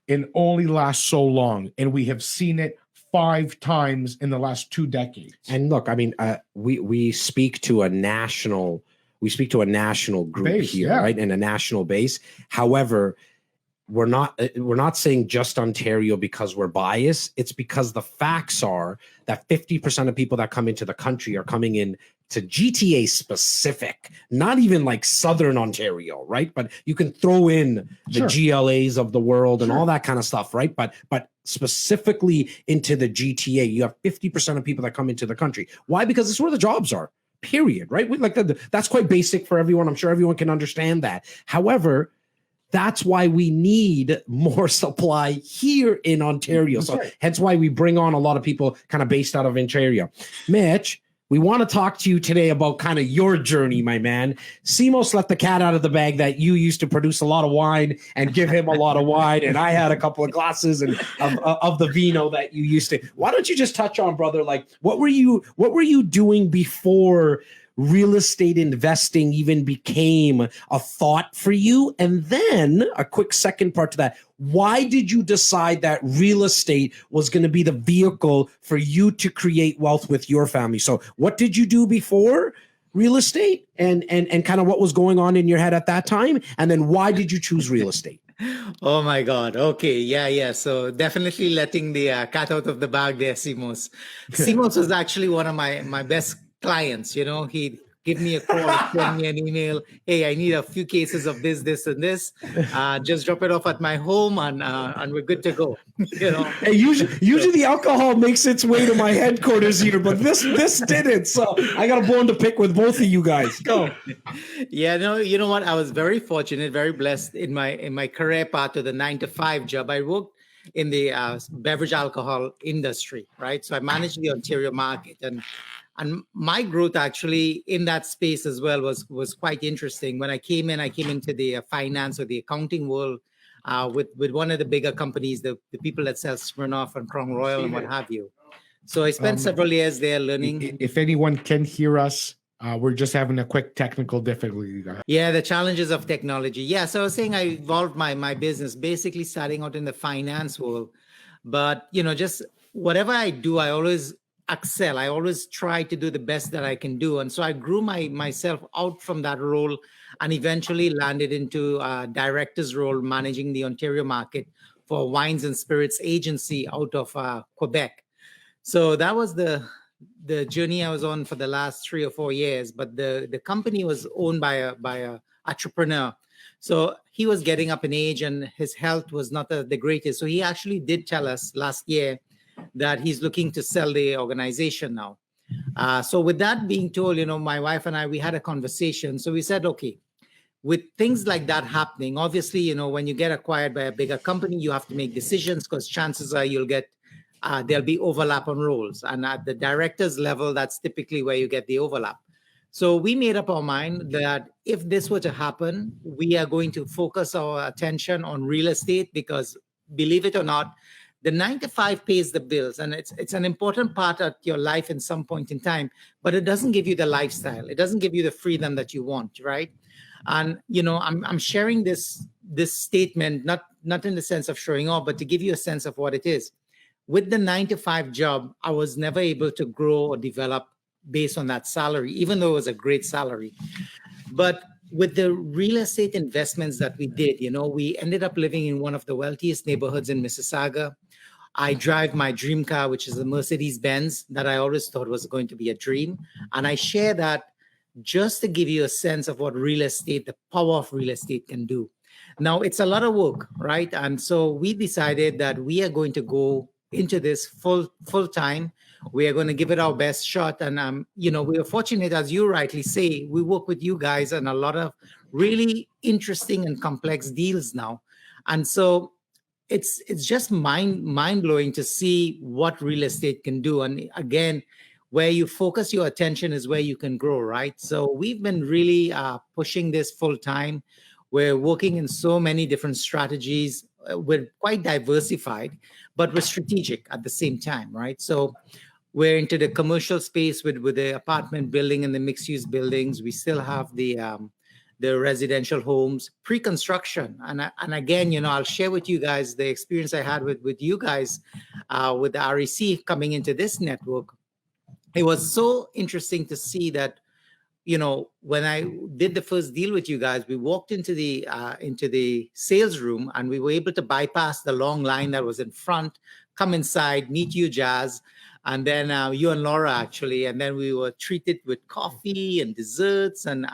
and only lasts so long. And we have seen it 5 times in the last 2 decades. And look, I mean, we speak to a national group Base, here, yeah. right? And a national base. However, we're not saying just Ontario because we're biased. It's because the facts are that 50% of people that come into the country are coming in to GTA specific, not even like Southern Ontario, right? But you can throw in the GLAs of the world and all that kind of stuff, right? But specifically into the GTA, you have 50% of people that come into the country. Why? Because it's where the jobs are. Period, right? That's quite basic for everyone. I'm sure everyone can understand that. However, that's why we need more supply here in Ontario. So hence why we bring on a lot of people kind of based out of Ontario. Mitch, we want to talk to you today about kind of your journey, my man. Simos let the cat out of the bag that you used to produce a lot of wine and give him a lot of wine. And I had a couple of glasses of the vino that you used to. Why don't you just touch on, brother, like what were you doing before real estate investing even became a thought for you? And then a quick second part to that. Why did you decide that real estate was going to be the vehicle for you to create wealth with your family? So what did you do before real estate and kind of what was going on in your head at that time? And then why did you choose real estate? Oh my God. Okay. Yeah. So definitely letting the cat out of the bag there, Simos. Simos was actually one of my best clients. You know, he'd give me a call, send me an email. Hey, I need a few cases of this, and this. Just drop it off at my home, and we're good to go. You know. Hey, usually the alcohol makes its way to my headquarters here, but this didn't. So I got a bone to pick with both of you guys. Go. Yeah, no, you know what? I was very fortunate, very blessed in my career path to the 9-to-5 job. I worked in the beverage alcohol industry, right? So I managed the Ontario market, and my growth actually in that space as well was quite interesting. When I came into the finance or the accounting world with one of the bigger companies, the people that sell Smirnoff and Crown Royal and what have you. So I spent several years there learning. If anyone can hear us, we're just having a quick technical difficulty. Yeah, the challenges of technology. Yeah, so I was saying I evolved my business, basically starting out in the finance world. But, you know, just whatever I do, I always excel. I always try to do the best that I can do. And so I grew myself out from that role and eventually landed into a director's role managing the Ontario market for Wines and Spirits Agency out of Quebec. So that was the journey I was on for the last 3 or 4 years. But the company was owned by a entrepreneur. So he was getting up in age and his health was not the greatest. So he actually did tell us last year that he's looking to sell the organization now. So with that being told, you know, my wife and I, we had a conversation. So we said, okay, with things like that happening, obviously, you know, when you get acquired by a bigger company, you have to make decisions because chances are there'll be overlap on roles. And at the director's level, that's typically where you get the overlap. So we made up our mind that if this were to happen, we are going to focus our attention on real estate because, believe it or not, the 9-to-5 pays the bills, and it's an important part of your life in some point in time, but it doesn't give you the lifestyle. It doesn't give you the freedom that you want, right? And, you know, I'm sharing this statement, not in the sense of showing off, but to give you a sense of what it is. With the 9-to-5 job, I was never able to grow or develop based on that salary, even though it was a great salary. But with the real estate investments that we did, you know, we ended up living in one of the wealthiest neighborhoods in Mississauga. I drive my dream car, which is a Mercedes-Benz that I always thought was going to be a dream. And I share that just to give you a sense of what real estate, the power of real estate can do. Now, it's a lot of work, right? And so we decided that we are going to go into this full time. We are going to give it our best shot. And, you know, we are fortunate, as you rightly say, we work with you guys on a lot of really interesting and complex deals now. And so it's just mind-blowing to see what real estate can do. And again, where you focus your attention is where you can grow, right? So we've been really pushing this full time. We're working in so many different strategies. We're quite diversified, but we're strategic at the same time, right? So we're into the commercial space with the apartment building and the mixed-use buildings. We still have the the residential homes, pre-construction. And again, I'll share with you guys the experience I had with you guys with the REC coming into this network. It was so interesting to see that, when I did the first deal with you guys, we walked into the sales room and we were able to bypass the long line that was in front, come inside, meet you, Jazz, and then you and Laura actually, and then we were treated with coffee and desserts and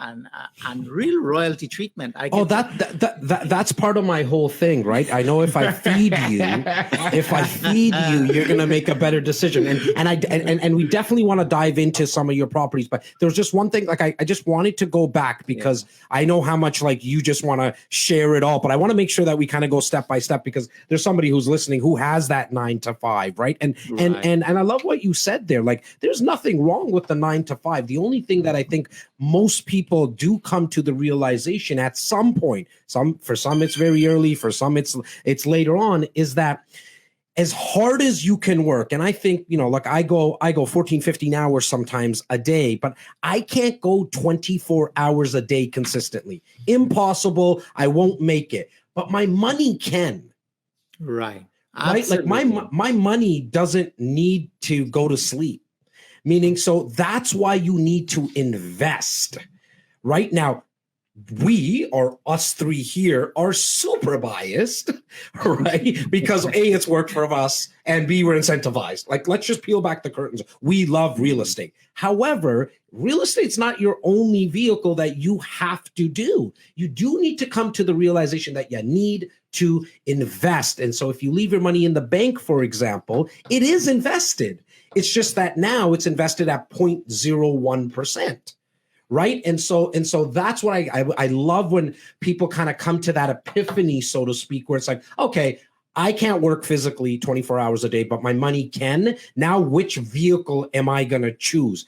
real royalty treatment. That's part of my whole thing, right? I know if I feed you, you're gonna make a better decision. And we definitely want to dive into some of your properties, but there was just one thing, like I just wanted to go back because I know how much like you just want to share it all, but I want to make sure that we kind of go step by step because there's somebody who's listening who has that 9 to 5, right? And I love what you said there. Like, there's nothing wrong with the 9 to 5. The only thing that I think most people do come to the realization at some point, for some it's very early, for some it's later on, is that as hard as you can work, and I think, like I go 14, 15 hours sometimes a day, but I can't go 24 hours a day consistently. Impossible. I won't make it. But my money can. Right. Right? Like my money doesn't need to go to sleep. Meaning, so that's why you need to invest. Right now, we, or us three here, are super biased, right? Because A, it's worked for us, and B, we're incentivized. Like, let's just peel back the curtains. We love real estate. However, real estate's not your only vehicle that you have to do. You do need to come to the realization that you need to invest. And so if you leave your money in the bank, for example, it is invested. It's just that now it's invested at 0.01%. Right. And so that's what I love when people kind of come to that epiphany, so to speak, where it's like, okay, I can't work physically 24 hours a day, but my money can. Now, which vehicle am I going to choose?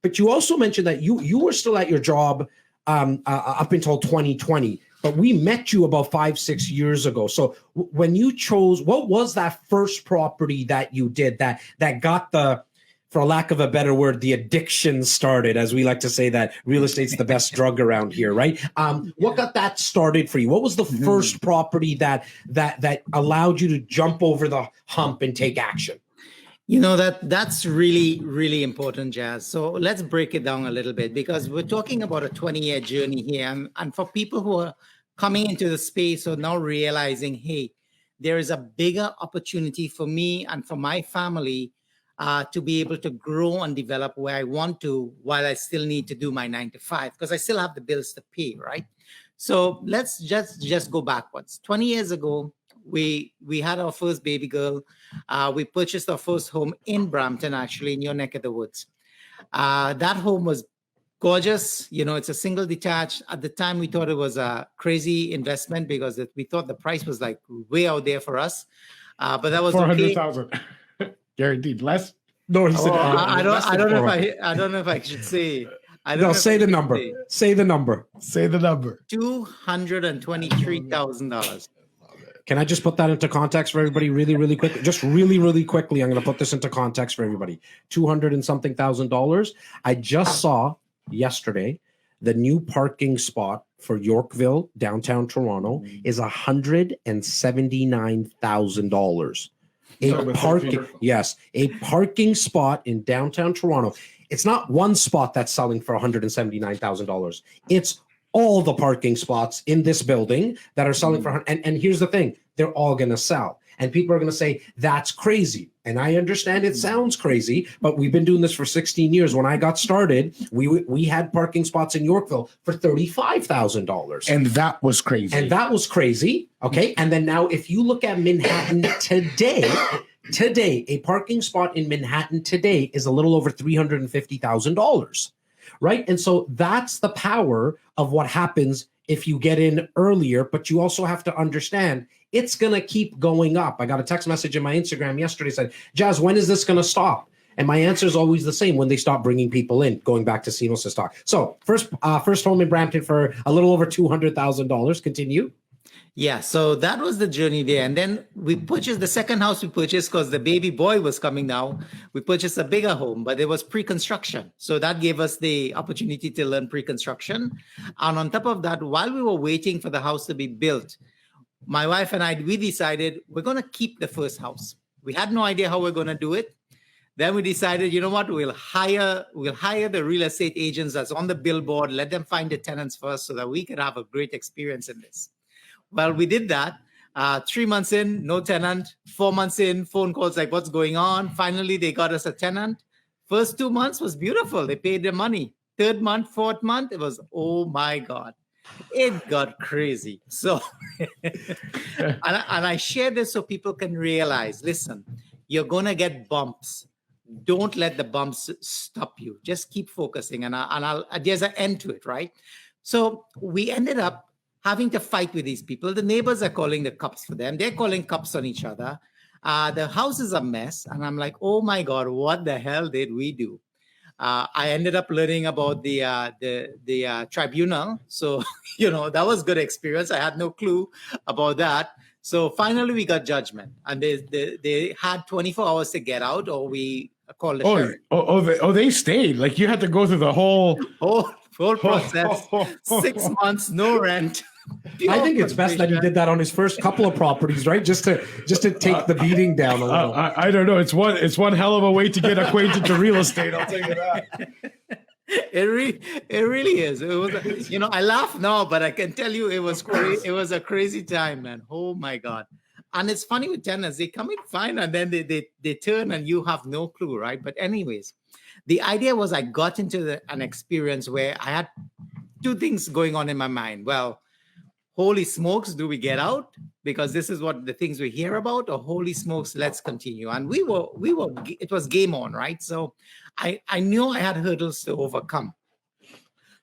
But you also mentioned that you were still at your job up until 2020, but we met you about 5-6 years ago. So when you chose, what was that first property that you did that got the, for lack of a better word, the addiction started, as we like to say that real estate's the best drug around here, right? What got that started for you? What was the first property that allowed you to jump over the hump and take action? That's really, really important, Jazz. So let's break it down a little bit because we're talking about a 20-year journey here. And for people who are coming into the space or now realizing, hey, there is a bigger opportunity for me and for my family to be able to grow and develop where I want to while I still need to do my 9 to 5 because I still have the bills to pay, right? So let's just go backwards. 20 years ago, we had our first baby girl. We purchased our first home in Brampton, actually, in your neck of the woods. That home was gorgeous. It's a single detached. At the time, we thought it was a crazy investment because we thought the price was like way out there for us. But that was 400,000. Guaranteed less. No, he said. I don't know if I should say. Say the number. Say the number. Say the number. $223,000. Can I just put that into context for everybody really, really quickly? Just really, really quickly. I'm going to put this into context for everybody. $200 and something thousand. I just saw yesterday the new parking spot for Yorkville, downtown Toronto, is $179,000. A parking spot in downtown Toronto. It's not one spot that's selling for $179,000. It's all the parking spots in this building that are selling for, and here's the thing, they're all going to sell. And people are going to say, that's crazy. And I understand it sounds crazy, but we've been doing this for 16 years. When I got started, we had parking spots in Yorkville for $35,000. And that was crazy. Okay. And then now if you look at Manhattan today, a parking spot in Manhattan today is a little over $350,000. Right. And so that's the power of what happens if you get in earlier, but you also have to understand it's going to keep going up. I got a text message in my Instagram yesterday said, Jazz, when is this going to stop? And my answer is always the same: when they stop bringing people in, going back to Seamless talk. So first home in Brampton for a little over $200,000. Continue. Yeah, so that was the journey there. And then we purchased the second house we purchased because the baby boy was coming now. We purchased a bigger home, but it was pre-construction. So that gave us the opportunity to learn pre-construction. And on top of that, while we were waiting for the house to be built, my wife and I, we decided we're going to keep the first house. We had no idea how we're going to do it. Then we decided, you know what, we'll hire the real estate agents that's on the billboard, let them find the tenants first so that we could have a great experience in this. Well, we did that. 3 months in, no tenant. 4 months in, phone calls like, what's going on? Finally, they got us a tenant. First 2 months was beautiful. They paid their money. Third month, fourth month, it was, oh my God. It got crazy. So, and I share this so people can realize, listen, you're going to get bumps. Don't let the bumps stop you. Just keep focusing. And there's an end to it, right? So we ended up having to fight with these people. The neighbors are calling the cops for them. They're calling cops on each other. The house is a mess. And I'm like, oh my God, what the hell did we do? I ended up learning about the tribunal. So, that was good experience. I had no clue about that. So finally we got judgment and they had 24 hours to get out or we called the sheriff. They stayed. Like you had to go through the whole process. 6 months, no rent. I think it's best that he did that on his first couple of properties, right? Just to take the beating down a little. I don't know. It's one hell of a way to get acquainted to real estate. I'll tell you that. It really is. It was, I laugh now, but I can tell you it was crazy. It was a crazy time, man. Oh my God. And it's funny with tenants, they come in fine and then they turn and you have no clue, right? But anyways, the idea was I got into an experience where I had two things going on in my mind. Well, holy smokes, do we get out? Because this is what the things we hear about, or holy smokes, let's continue. And it was game on, right? So I knew I had hurdles to overcome.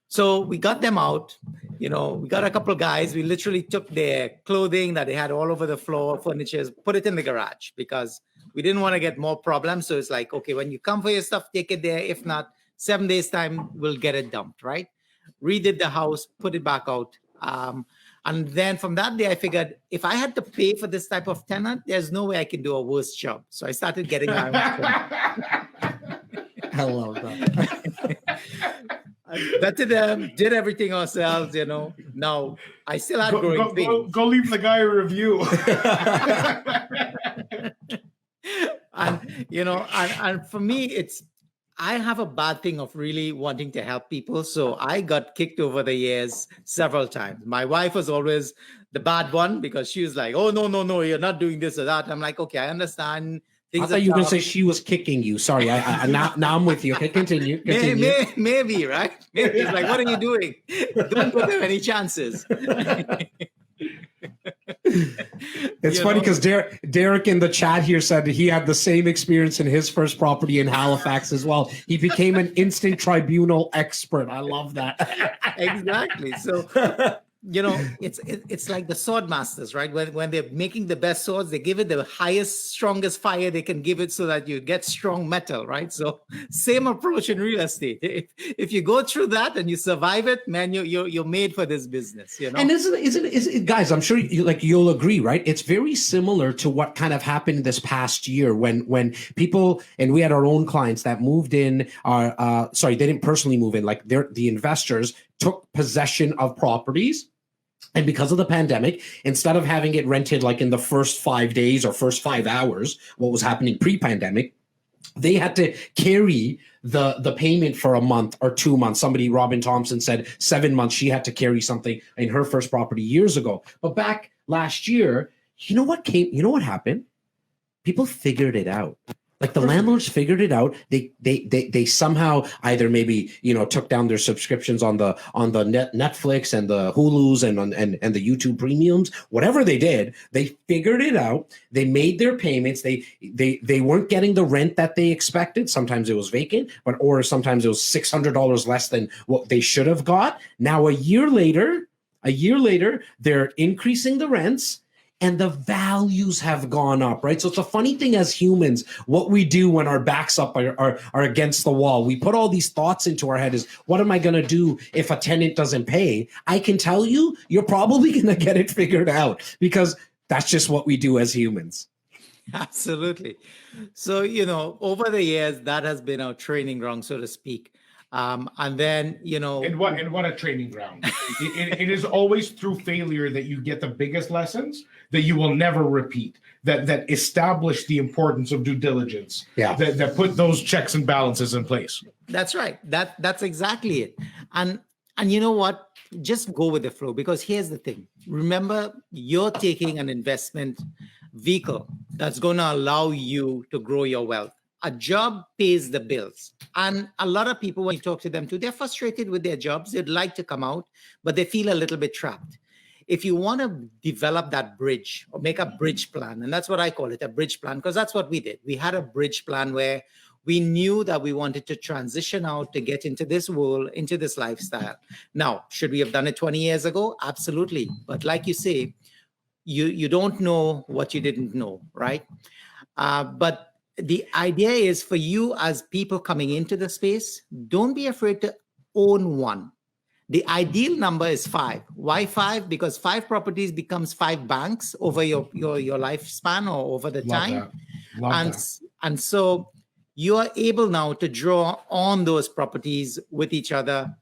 So we got them out, we got a couple of guys. We literally took their clothing that they had all over the floor, furniture, put it in the garage because we didn't want to get more problems. So it's like, okay, when you come for your stuff, take it there. If not, 7 days time, we'll get it dumped, right? Redid the house, put it back out. And then from that day, I figured if I had to pay for this type of tenant, there's no way I can do a worse job. So I started getting my own tenant. I love that. I vetted them, did everything ourselves, Now, I still had growing pains. Go leave the guy a review. and for me, I have a bad thing of really wanting to help people. So I got kicked over the years several times. My wife was always the bad one because she was like, oh, no, you're not doing this or that. I'm like, okay, I understand. I thought you were going to say she was kicking you. Sorry, now I'm with you. Okay, continue. Maybe, right? Maybe. It's like, what are you doing? Don't give them any chances. It's funny because Derek in the chat here said he had the same experience in his first property in Halifax as well. He became an instant tribunal expert. I love that. Exactly. So, it's like the sword masters, right? When they're making the best swords, they give it the highest, strongest fire they can give it so that you get strong metal, right? So same approach in real estate. If you go through that and you survive it, man, you're made for this business, And isn't it, guys, I'm sure you'll agree, right? It's very similar to what kind of happened this past year when people, and we had our own clients that moved in, they didn't personally move in, like the investors took possession of properties. And because of the pandemic, instead of having it rented like in the first 5 days or first 5 hours, what was happening pre-pandemic, they had to carry the payment for a month or 2 months. Robin Thompson said 7 months. She had to carry something in her first property years ago. But back last year, you know what happened? People figured it out. Like the landlords figured it out. They somehow either maybe took down their subscriptions on the Netflix and the Hulus and the YouTube premiums. Whatever they did, they figured it out. They made their payments. They weren't getting the rent that they expected. Sometimes it was vacant, or sometimes it was $600 less than what they should have got. Now a year later, they're increasing the rents. and the values have gone up, right? So it's a funny thing as humans, what we do when our backs up are against the wall. We put all these thoughts into our head is, what am I going to do if a tenant doesn't pay? I can tell you, you're probably going to get it figured out because that's just what we do as humans. Absolutely. So, over the years, that has been our training ground, so to speak. And then, And what a training ground. It is always through failure that you get the biggest lessons that you will never repeat, that establish the importance of due diligence, that put those checks and balances in place. That's right. That's exactly it. And you know what? Just go with the flow, because here's the thing. Remember, you're taking an investment vehicle that's going to allow you to grow your wealth. A job pays the bills. And a lot of people, when you talk to them too, they're frustrated with their jobs. They'd like to come out, but they feel a little bit trapped. If you want to develop that bridge or make a bridge plan, and that's what I call it, a bridge plan, because that's what we did. We had a bridge plan where we knew that we wanted to transition out to get into this world, into this lifestyle. Now, should we have done it 20 years ago? Absolutely. But like you say, you don't know what you didn't know, right? But the idea is for you as people coming into the space, don't be afraid to own one. The ideal number is 5. Why 5? Because 5 properties becomes 5 banks over your lifespan or over the time. And so you are able now to draw on those properties with each other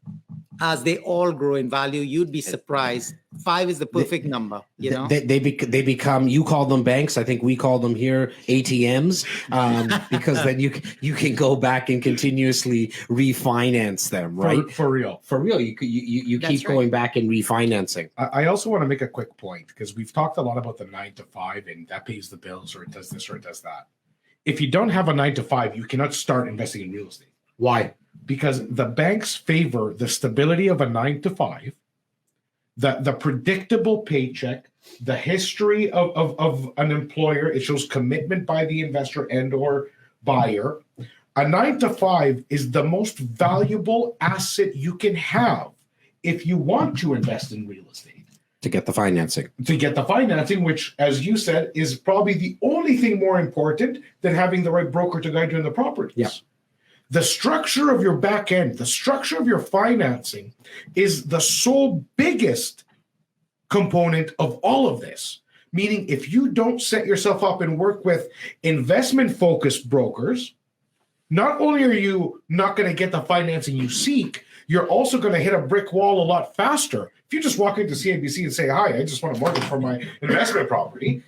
as they all grow in value. You'd be surprised. 5 is the perfect number. They become, you call them banks. I think we call them here ATMs, because then you can go back and continuously refinance them, right? For real. You keep going back and refinancing. I also want to make a quick point, because we've talked a lot about the 9 to 5 and that pays the bills, or it does this or it does that. If you don't have a 9 to 5, you cannot start investing in real estate. Why? Because the banks favor the stability of a 9 to 5, the predictable paycheck, the history of an employer. It shows commitment by the investor and or buyer. A 9 to 5 is the most valuable asset you can have if you want to invest in real estate. To get the financing. Which, as you said, is probably the only thing more important than having the right broker to guide you in the properties. Yeah. The structure of your back end, the structure of your financing is the sole biggest component of all of this. Meaning, if you don't set yourself up and work with investment-focused brokers, not only are you not going to get the financing you seek, you're also going to hit a brick wall a lot faster. If you just walk into CIBC and say, "Hi, I just want a mortgage for my investment property,"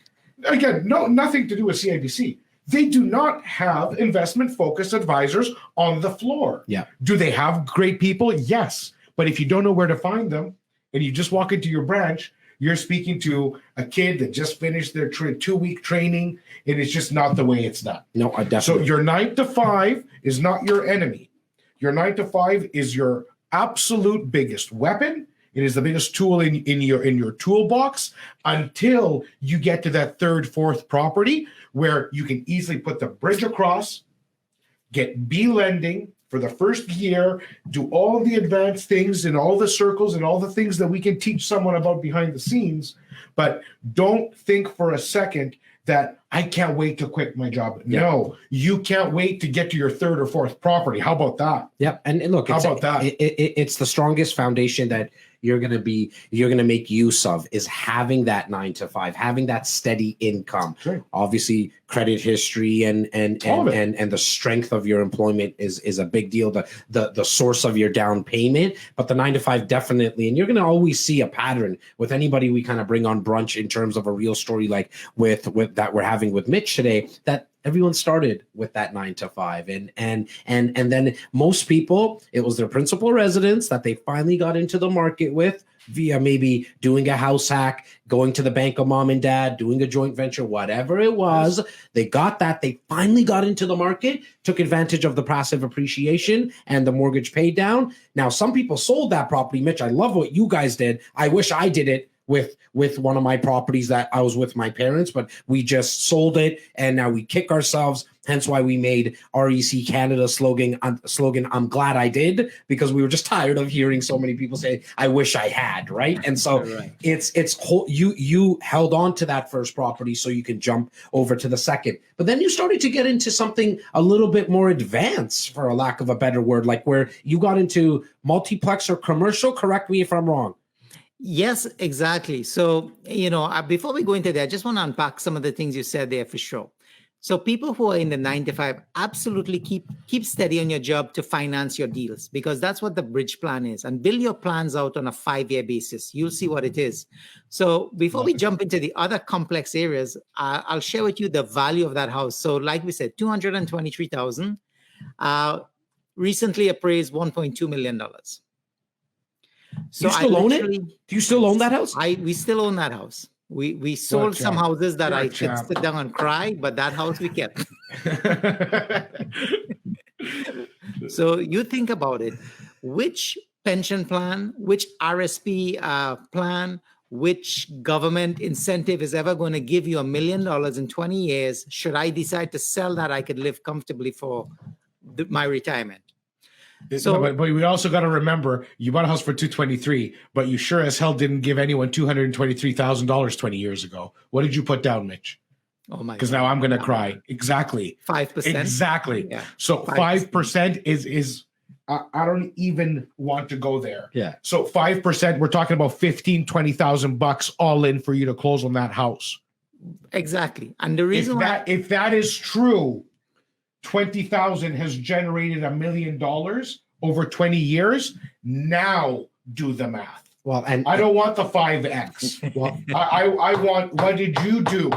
again, nothing to do with CIBC. They do not have investment-focused advisors on the floor. Yeah. Do they have great people? Yes. But if you don't know where to find them and you just walk into your branch, you're speaking to a kid that just finished their 2-week training, and it's just not the way it's done. No, I definitely. So your 9 to 5 is not your enemy. Your 9 to 5 is your absolute biggest weapon. It is the biggest tool in your toolbox until you get to that 3rd, 4th property where you can easily put the bridge across, get B lending for the first year, do all the advanced things and all the circles and all the things that we can teach someone about behind the scenes. But don't think for a second that I can't wait to quit my job. Yeah. No, you can't wait to get to your 3rd or 4th property. How about that? Yep. And look, how about that? It's the strongest foundation that you're going to make use of, is having that 9 to 5, having that steady income. Sure. Obviously, credit history and the strength of your employment is a big deal. The source of your down payment, but the 9 to 5 definitely. And you're going to always see a pattern with anybody we kind of bring on Brunch in terms of a real story like with that we're having with Mitch today, that everyone started with that 9 to 5, and then most people, it was their principal residence that they finally got into the market with via maybe doing a house hack, going to the bank of mom and dad, doing a joint venture, whatever it was. They got that. They finally got into the market, took advantage of the passive appreciation and the mortgage paid down. Now, some people sold that property. Mitch, I love what you guys did. I wish I did it with one of my properties that I was with my parents, but we just sold it and now we kick ourselves. Hence why we made REC Canada slogan I'm glad I did, because we were just tired of hearing so many people say I wish I had, right? And so you held on to that first property so you can jump over to the second. But then you started to get into something a little bit more advanced, for a lack of a better word, like where you got into multiplex or commercial. Correct me if I'm wrong. Yes, exactly. So, before we go into that, I just want to unpack some of the things you said there for sure. So people who are in the 9 to 5, absolutely keep steady on your job to finance your deals, because that's what the bridge plan is. And build your plans out on a 5-year basis. You'll see what it is. So before we jump into the other complex areas, I'll share with you the value of that house. So like we said, $223,000, recently appraised $1.2 million. So you still own it? Do you still own that house? We still own that house. We sold some houses that I could sit down and cry, but that house we kept. So you think about it. Which pension plan, which RSP plan, which government incentive is ever going to give you $1 million in 20 years? Should I decide to sell that, I could live comfortably for my retirement. So, but we also got to remember, you bought a house for $223, but you sure as hell didn't give anyone $223,000 20 years ago. What did you put down, Mitch? Oh my! Because now I'm going to cry. Exactly. 5%. Exactly. Yeah. So 5% is I don't even want to go there. Yeah. So 5%, we're talking about $15,000-$20,000 all in for you to close on that house. Exactly. And the reason if that is true, 20,000 has generated $1 million over 20 years. Now do the math. Well, and I don't want the 5x. Well, I want, what did you do?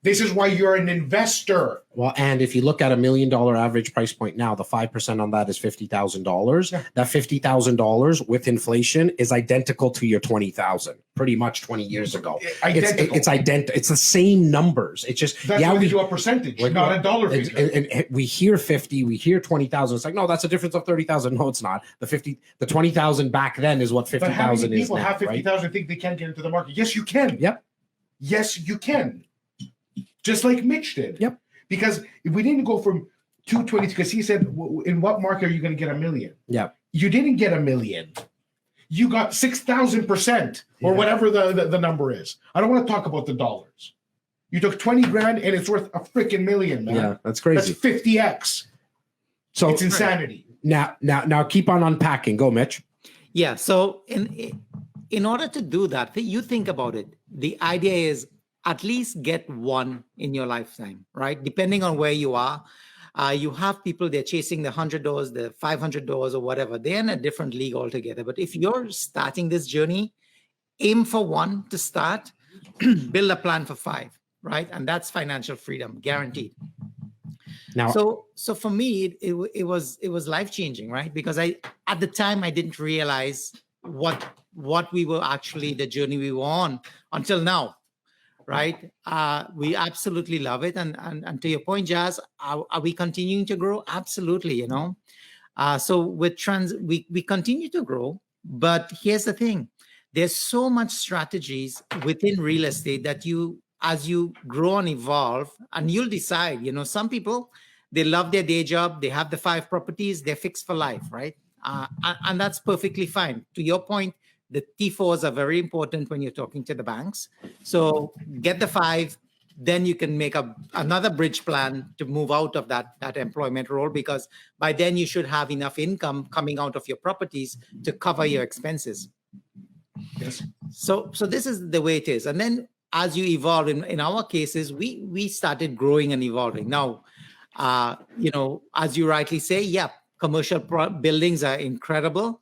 This is why you're an investor. Well, and if you look at $1 million average price point now, the 5% on that is $50,000. Yeah. That $50,000 with inflation is identical to your 20,000, pretty much 20 years ago. Identical. It's identical. It's the same numbers. It's just That's why we do a percentage, not a dollar figure. And we hear 50, we hear 20,000. It's like, no, that's a difference of 30,000. No, it's not. The 20,000 back then is what 50,000 is people now, have 50,000 right? think they can't get into the market. Yes, you can. Yep. Yes, you can. Just like Mitch did. Yep. Because if we didn't go from 220, because he said, in what market are you going to get $1 million? Yeah. You didn't get $1 million. You got 6,000% or whatever the number is. I don't want to talk about the dollars. You took 20 grand and it's worth a freaking million, man. Yeah, that's crazy. That's 50x. So it's insanity. Now keep on unpacking. Go, Mitch. Yeah. So in order to do that, you think about it. The idea is at least get one in your lifetime, right? Depending on where you are. You have people, they're chasing the $100, the $500 or whatever. They're in a different league altogether. But if you're starting this journey, aim for one to start, build a plan for 5, right? And that's financial freedom, guaranteed. Now, so for me, it was life-changing, right? Because at the time I didn't realize what we were actually, the journey we were on until now. Right. We absolutely love it. And to your point, Jazz, are we continuing to grow? Absolutely. So with we continue to grow. But here's the thing. There's so much strategies within real estate that as you grow and evolve, and you'll decide, some people, they love their day job. They have the 5 properties. They're fixed for life. Right. And that's perfectly fine. To your point, the T4s are very important when you're talking to the banks. So get the 5, then you can make another bridge plan to move out of that employment role, because by then you should have enough income coming out of your properties to cover your expenses. Yes. So this is the way it is. And then as you evolve, in our cases, we started growing and evolving. Now, as you rightly say, commercial buildings are incredible.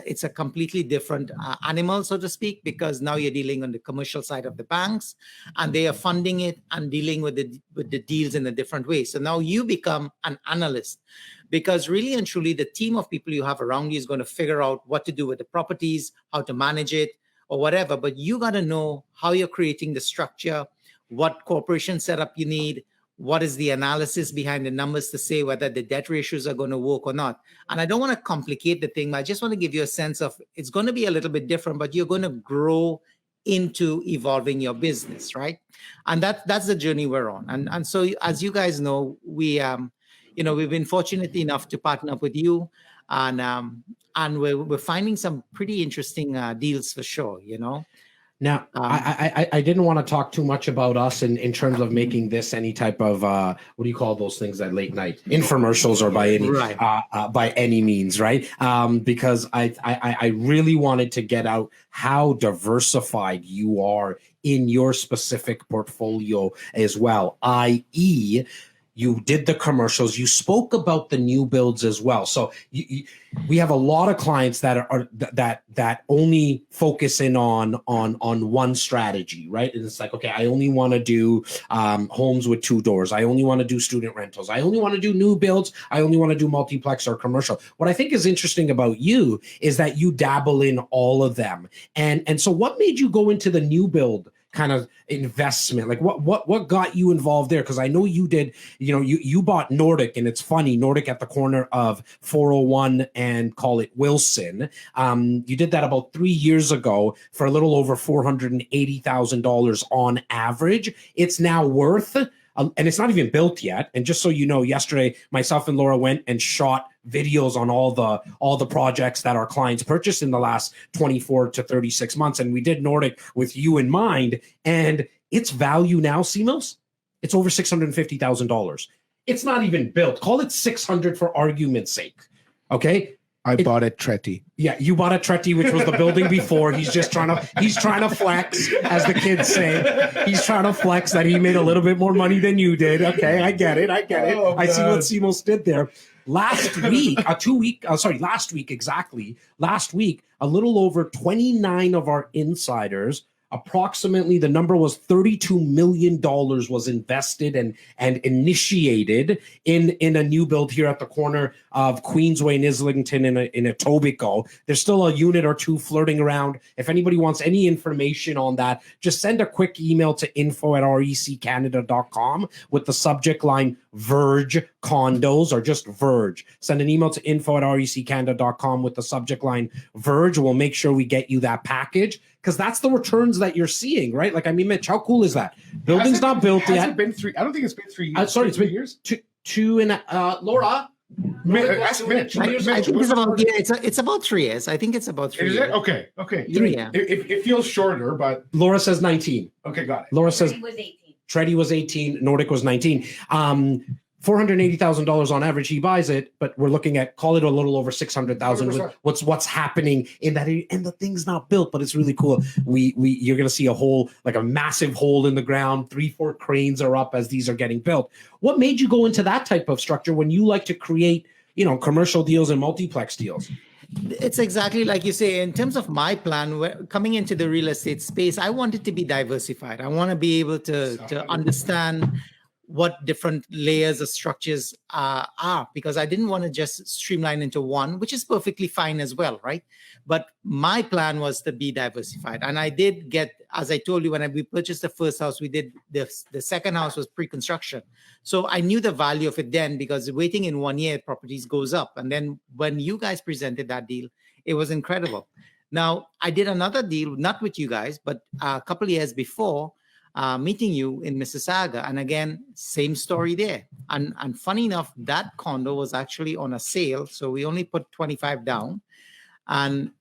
It's a completely different animal, so to speak, because now you're dealing on the commercial side of the banks, and they are funding it and dealing with the deals in a different way. So now you become an analyst, because really and truly, the team of people you have around you is going to figure out what to do with the properties, how to manage it, or whatever. But you got to know how you're creating the structure, what corporation setup you need, what is the analysis behind the numbers to say whether the debt ratios are going to work or not. And I don't want to complicate the thing, but I just want to give you a sense of it's going to be a little bit different, but you're going to grow into evolving your business, right? And that's the journey we're on. And so, as you guys know, we've been fortunate enough to partner up with you, and we're finding some pretty interesting deals for sure. Now, I didn't want to talk too much about us in terms of making this any type of what do you call those things at late night infomercials or by any means, right? Because I really wanted to get out how diversified you are in your specific portfolio as well, i.e., you did the commercials. You spoke about the new builds as well. So we have a lot of clients that only focus in on one strategy, right? And it's like, okay, I only want to do homes with 2 doors. I only want to do student rentals. I only want to do new builds. I only want to do multiplex or commercial. What I think is interesting about you is that you dabble in all of them. And so what made you go into the new build kind of investment? Like what got you involved there? Because I know you did, you bought Nordic, and it's funny, Nordic at the corner of 401 and call it Wilson. You did that about 3 years ago for a little over $480,000 on average. It's now worth, and it's not even built yet. And just so you know, yesterday, myself and Laura went and shot videos on all the projects that our clients purchased in the last 24 to 36 months. And we did Nordic with you in mind. And its value now, Simos, it's over $650,000. It's not even built. Call it 600 for argument's sake. Okay. I bought it Tretti. Yeah, you bought a Tretti, which was the building before. He's trying to flex, as the kids say. He's trying to flex that he made a little bit more money than you did. Okay, I get it. Oh, I see what Simos did there. Last week, exactly. Last week, a little over 29 of our insiders, approximately the number was $32 million was invested and initiated in a new build here at the corner of Queensway and Islington in Etobicoke. There's still a unit or two flirting around. If anybody wants any information on that, just send a quick email to info@reccanada.com with the subject line Verge condos or just Verge. Send an email to info@reccanada.com with the subject line Verge. We'll make sure we get you that package, because that's the returns that you're seeing, right? Like, I mean, Mitch, how cool is that? Building's not built yet. It been 3? I don't think it's been 3 years. Sorry, it's been 3 years. Two and Laura. Ask Mitch. I think it's about, it's about 3 years. I think it's about 3 Is years. it? Okay. Yeah. It feels shorter, but Laura says 19. okay, got it. Laura says It was 18. Tretti was 18, Nordic was 19. $480,000 on average, he buys it, but we're looking at, call it a little over 600,000 with what's happening in that area. And the thing's not built, but it's really cool. You're going to see a massive hole in the ground. 3-4 cranes are up as these are getting built. What made you go into that type of structure when you like to create, commercial deals and multiplex deals? It's exactly like you say. In terms of my plan, coming into the real estate space, I wanted to be diversified. I want to be able to understand what different layers of structures are, because I didn't want to just streamline into one, which is perfectly fine as well, right? But my plan was to be diversified. And I did get, as I told you, when we purchased the first house, we did the second house was pre-construction. So I knew the value of it then, because waiting in 1 year, properties goes up. And then when you guys presented that deal, it was incredible. Now, I did another deal, not with you guys, but a couple of years before, meeting you in Mississauga. And again, same story there. And funny enough, that condo was actually on a sale. So we only put 25 down. And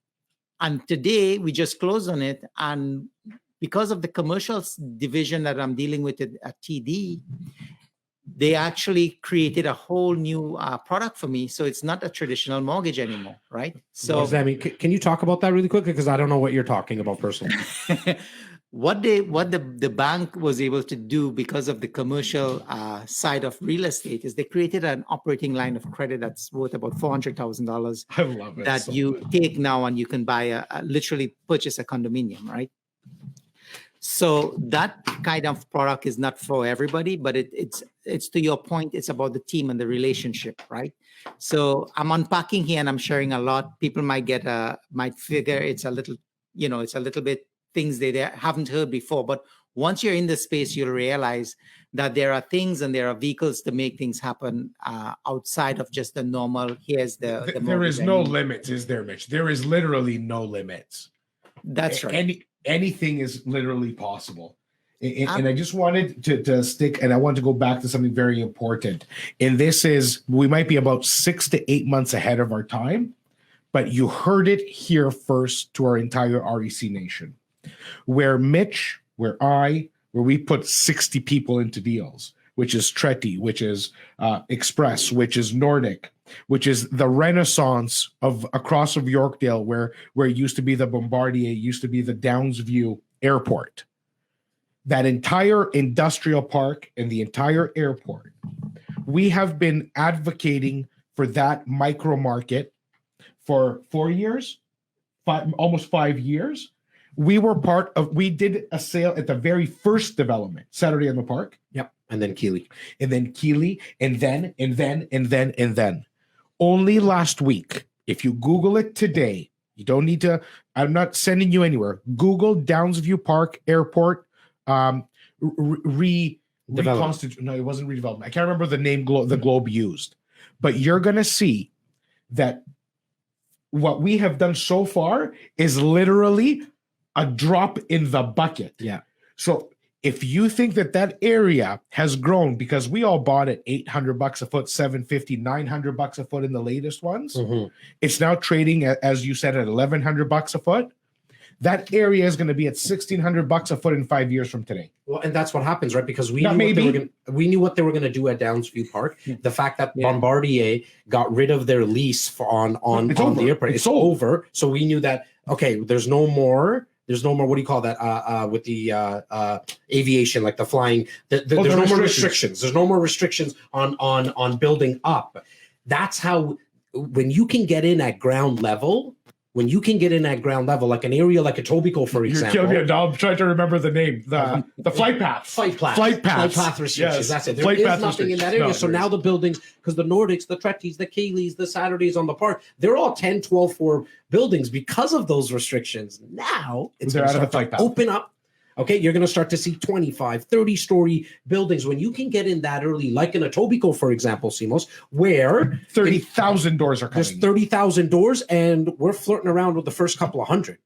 today we just closed on it. And because of the commercials division that I'm dealing with at TD, they actually created a whole new product for me. So it's not a traditional mortgage anymore, right? So what does that mean? Can you talk about that really quickly? Because I don't know what you're talking about personally. What the bank was able to do because of the commercial side of real estate is they created an operating line of credit that's worth about $400,000. I love it. That you take now, and you can buy literally purchase a condominium, right? So that kind of product is not for everybody, but it's to your point, it's about the team and the relationship, right? So I'm unpacking here and I'm sharing a lot. People might figure it's a little bit things they haven't heard before. But once you're in the space, you'll realize that there are things and there are vehicles to make things happen outside of just the normal. Here's the there is no limits, is there, Mitch? There is literally no limits. That's right. anything is literally possible. And I just wanted to stick, and I want to go back to something very important. And this is, we might be about 6 to 8 months ahead of our time, but you heard it here first to our entire REC nation. Where Mitch, where we put 60 people into deals, which is Tretti, which is Express, which is Nordic, which is the renaissance of across of Yorkdale, where it used to be the Bombardier, used to be the Downsview Airport. That entire industrial park and the entire airport, we have been advocating for that micro market for 4 years, almost 5 years. We did a sale at the very first development, Saturday in the Park. Yep. And then Keeley. And then. Only last week, if you Google it today, you don't need to, I'm not sending you anywhere. Google Downsview Park Airport reconstitute. No, it wasn't redevelopment. I can't remember the name the Globe used, but you're going to see that what we have done so far is literally a drop in the bucket. Yeah. So if you think that area has grown, because we all bought it $800 a foot, $750, $900 a foot in the latest ones, it's now trading as you said, at $1,100 a foot. That area is going to be at $1,600 a foot in 5 years from today. Well, and that's what happens, right? Because we knew what they were going to do at Downsview Park. The fact that Bombardier got rid of their lease on the airport, it's over. So we knew that, okay, there's no more. What do you call that? With the aviation, like the flying. There's no more restrictions. There's no more restrictions on building up. That's how, when you can get in at ground level. When you can get in at ground level, like an area like Etobicoke, for example. You're killing me. No, I'm trying to remember the name. The flight path. Flight path restrictions. Yes. That's it. There is nothing in that area. No, so now the buildings, because the Nordics, the Trettis, the Kayleys, the Saturdays on the park, they're all 10, 12 floor buildings because of those restrictions. Now it's going to start to open up. Okay, you're going to start to see 25, 30-story buildings when you can get in that early, like in Etobicoke, for example, Simos, where 30,000 doors are coming. There's 30,000 doors, and we're flirting around with the first couple of hundred.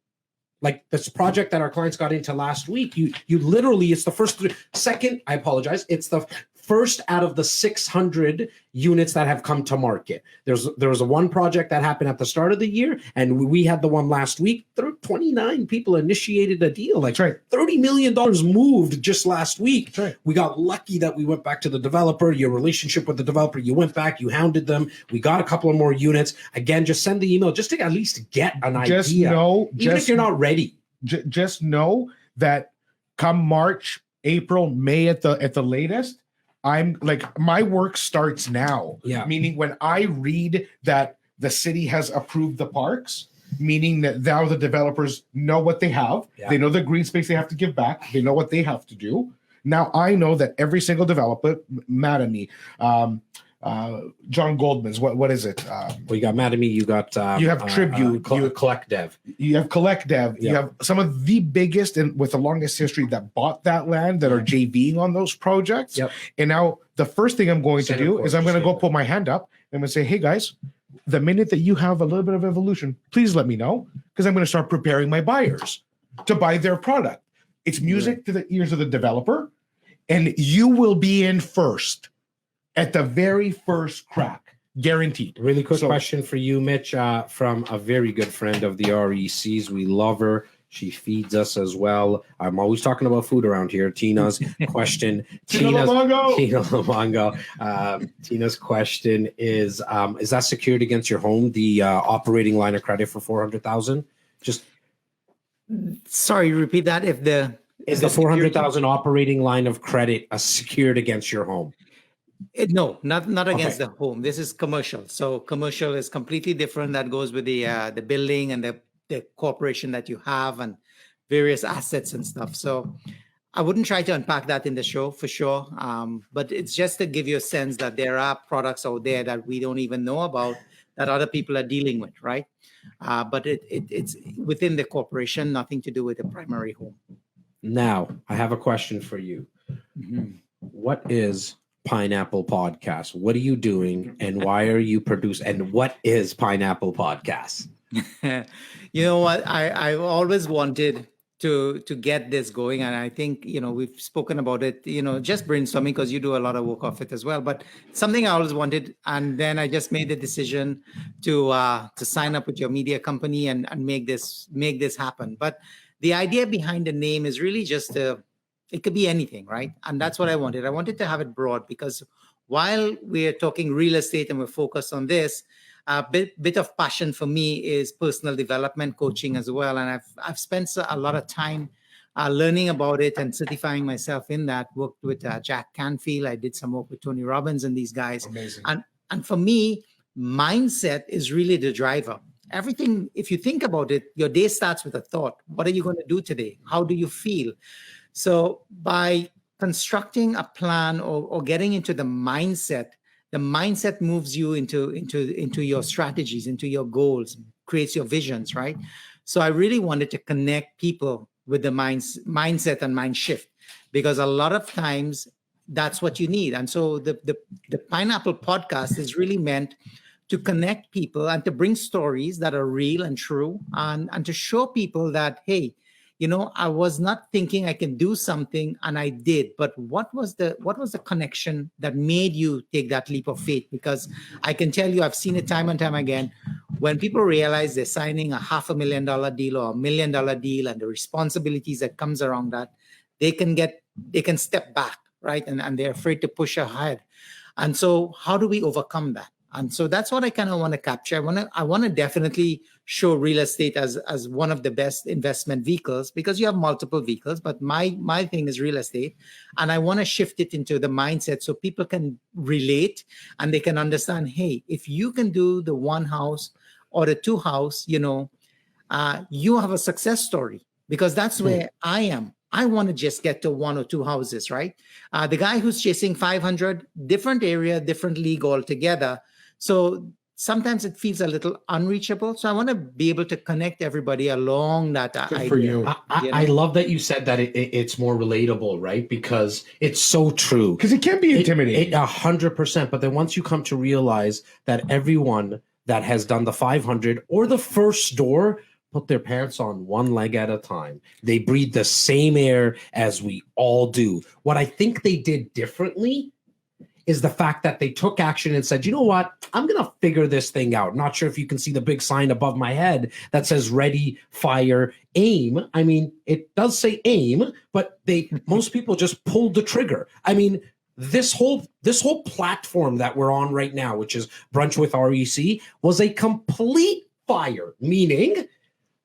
Like this project that our clients got into last week, you literally, it's the first second, I apologize, it's the first out of the 600 units that have come to market. There was a one project that happened at the start of the year, and we had the one last week. 29 people initiated a deal. Like $30 million moved just last week. We got lucky that we went back to the developer. Your relationship with the developer, you went back, you hounded them. We got a couple of more units. Again, just send the email just to at least get an idea. Even if you're not ready. Just know that come March, April, May at the latest, I'm like, my work starts now. Yeah. Meaning when I read that the city has approved the parks, meaning that now the developers know what they have. Yeah. They know the green space they have to give back. They know what they have to do. Now I know that every single developer, mad at me, John Goldman's, what is it? Well, you got mad at me. You got you have Tribute, you Collect Dev. You have Collect Dev. Yeah. You have some of the biggest and with the longest history that bought that land that are JVing on those projects. Yep. And now the first thing I'm going to do is I'm going to go put my hand up and I'm going to say, hey guys, the minute that you have a little bit of evolution, please let me know, because I'm going to start preparing my buyers to buy their product. It's music to the ears of the developer, and you will be in first at the very first crack, guaranteed. Really quick question for you, Mitch, from a very good friend of the RECs. We love her. She feeds us as well. I'm always talking about food around here. Tina's question. Tina's question is that secured against your home, the operating line of credit for $400,000? Just sorry, repeat that. Is the $400,000 operating line of credit secured against your home? No, not against the home. This is commercial. So commercial is completely different. That goes with the building and the corporation that you have and various assets and stuff. So I wouldn't try to unpack that in the show for sure. But it's just to give you a sense that there are products out there that we don't even know about that other people are dealing with, right? But it's within the corporation, nothing to do with the primary home. Now, I have a question for you. Mm-hmm. What is Pineapple Podcast? What are you doing and why are you producing? And what is Pineapple Podcast? You know what? I've always wanted to get this going. And I think, we've spoken about it, just brainstorming, because you do a lot of work off it as well. But something I always wanted, and then I just made the decision to sign up with your media company and make this happen. But the idea behind the name is really just it could be anything, right? And that's what I wanted. I wanted to have it broad, because while we're talking real estate and we're focused on this, a bit of passion for me is personal development coaching as well. And I've spent a lot of time learning about it and certifying myself in that. Worked with Jack Canfield. I did some work with Tony Robbins and these guys. Amazing. And for me, mindset is really the driver. Everything, if you think about it, your day starts with a thought. What are you going to do today? How do you feel? So by constructing a plan or getting into the mindset moves you into your strategies, into your goals, creates your visions, right? So I really wanted to connect people with the mindset and mind shift, because a lot of times that's what you need. And so the Pineapple podcast is really meant to connect people and to bring stories that are real and true, and to show people that, hey, I was not thinking I can do something, and I did. But what was the connection that made you take that leap of faith? Because I can tell you, I've seen it time and time again. When people realize they're signing a $500,000 deal or $1 million deal, and the responsibilities that comes around that, they can step back, right? And they're afraid to push ahead. And so how do we overcome that? And so that's what I kind of want to capture. I want to definitely show real estate as one of the best investment vehicles, because you have multiple vehicles, but my thing is real estate. And I want to shift it into the mindset so people can relate and they can understand, hey, if you can do the one house or the two house, you have a success story, because that's where I am. I want to just get to one or two houses, right? The guy who's chasing 500, different area, different league altogether. So sometimes it feels a little unreachable. So I want to be able to connect everybody along that idea. For you. I love that you said that it's more relatable, right? Because it's so true. Because it can be intimidating. 100%. But then once you come to realize that everyone that has done the 500 or the first door put their pants on one leg at a time. They breathe the same air as we all do. What I think they did differently is the fact that they took action and said, you know what, I'm going to figure this thing out. Not sure if you can see the big sign above my head that says ready, fire, aim. I mean, it does say aim, but most people just pulled the trigger. I mean, this whole platform that we're on right now, which is Brunch with REC, was a complete fire, meaning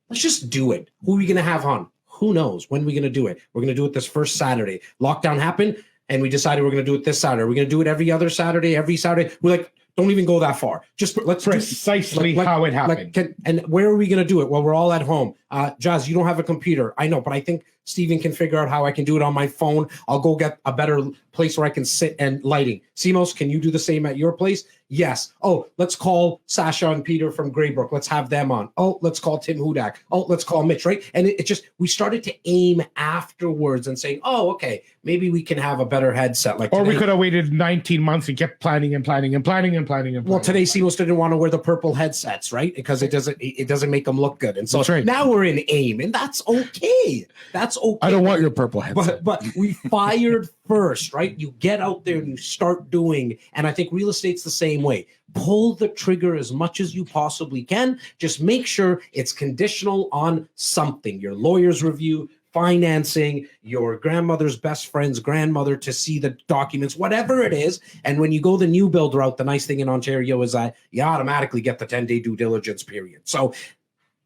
let's just do it. Who are we going to have on? Who knows? When are we going to do it? We're going to do it this first Saturday. Lockdown happened, and we decided we're going to do it this Saturday. We're going to do it every other Saturday, every Saturday. We're like, don't even go that far. Just let's precisely how it happened. And where are we going to do it? Well, we're all at home. Jazz, you don't have a computer. I know, but I think Steven can figure out how I can do it on my phone. I'll go get a better place where I can sit, and lighting. Simos, can you do the same at your place? Yes. Oh, let's call Sasha and Peter from Graybrook. Let's have them on. Oh, let's call Tim Hudak. Oh, let's call Mitch, right? And it just, we started to aim afterwards and saying, oh, okay, maybe we can have a better headset. Like, or today. we could have waited 19 months and kept planning and planning and planning and planning and planning. Well, today Simos didn't want to wear the purple headsets, right? Because it doesn't make them look good. And so now we're in aim, and that's okay. That's okay. I don't want your purple headset. But we fired first, right? You get out there and you start doing. And I think real estate's the same way. Pull the trigger as much as you possibly can. Just make sure it's conditional on something. Your lawyer's review, financing, your grandmother's best friend's grandmother to see the documents, whatever it is. And when you go the new build route, the nice thing in Ontario is that you automatically get the 10-day due diligence period. So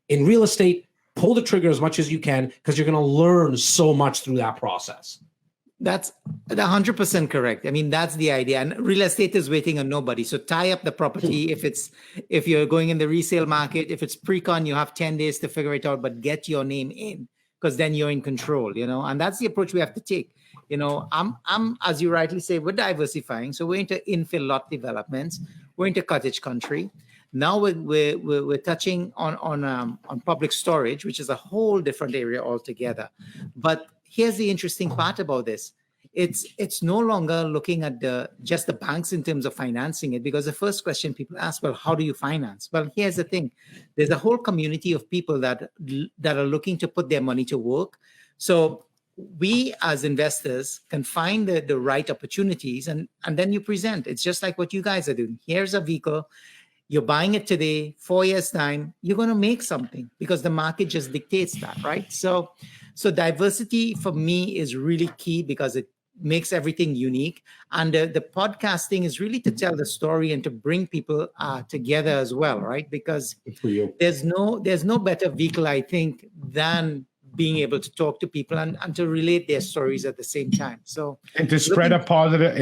in real estate, pull the trigger as much as you can, because you're going to learn so much through that process. That's 100% correct. I mean, that's the idea. And real estate is waiting on nobody. So tie up the property. If you're going in the resale market, if it's pre-con, you have 10 days to figure it out, but get your name in, because then you're in control, and that's the approach we have to take. I'm as you rightly say, we're diversifying. So we're into infill lot developments. We're into cottage country. Now we're touching on public storage, which is a whole different area altogether. But here's the interesting part about this. it's no longer looking at just the banks in terms of financing it, because the first question people ask, well, how do you finance? Well, here's the thing. There's a whole community of people that are looking to put their money to work. So we as investors can find the right opportunities, and then you present. It's just like what you guys are doing. Here's a vehicle. You're buying it today, 4 years time, you're going to make something because the market just dictates that, right? So diversity for me is really key because it makes everything unique. And the podcasting is really to tell the story and to bring people together as well, right? Because there's no better vehicle, I think, than being able to talk to people and to relate their stories at the same time. So and to spread a positive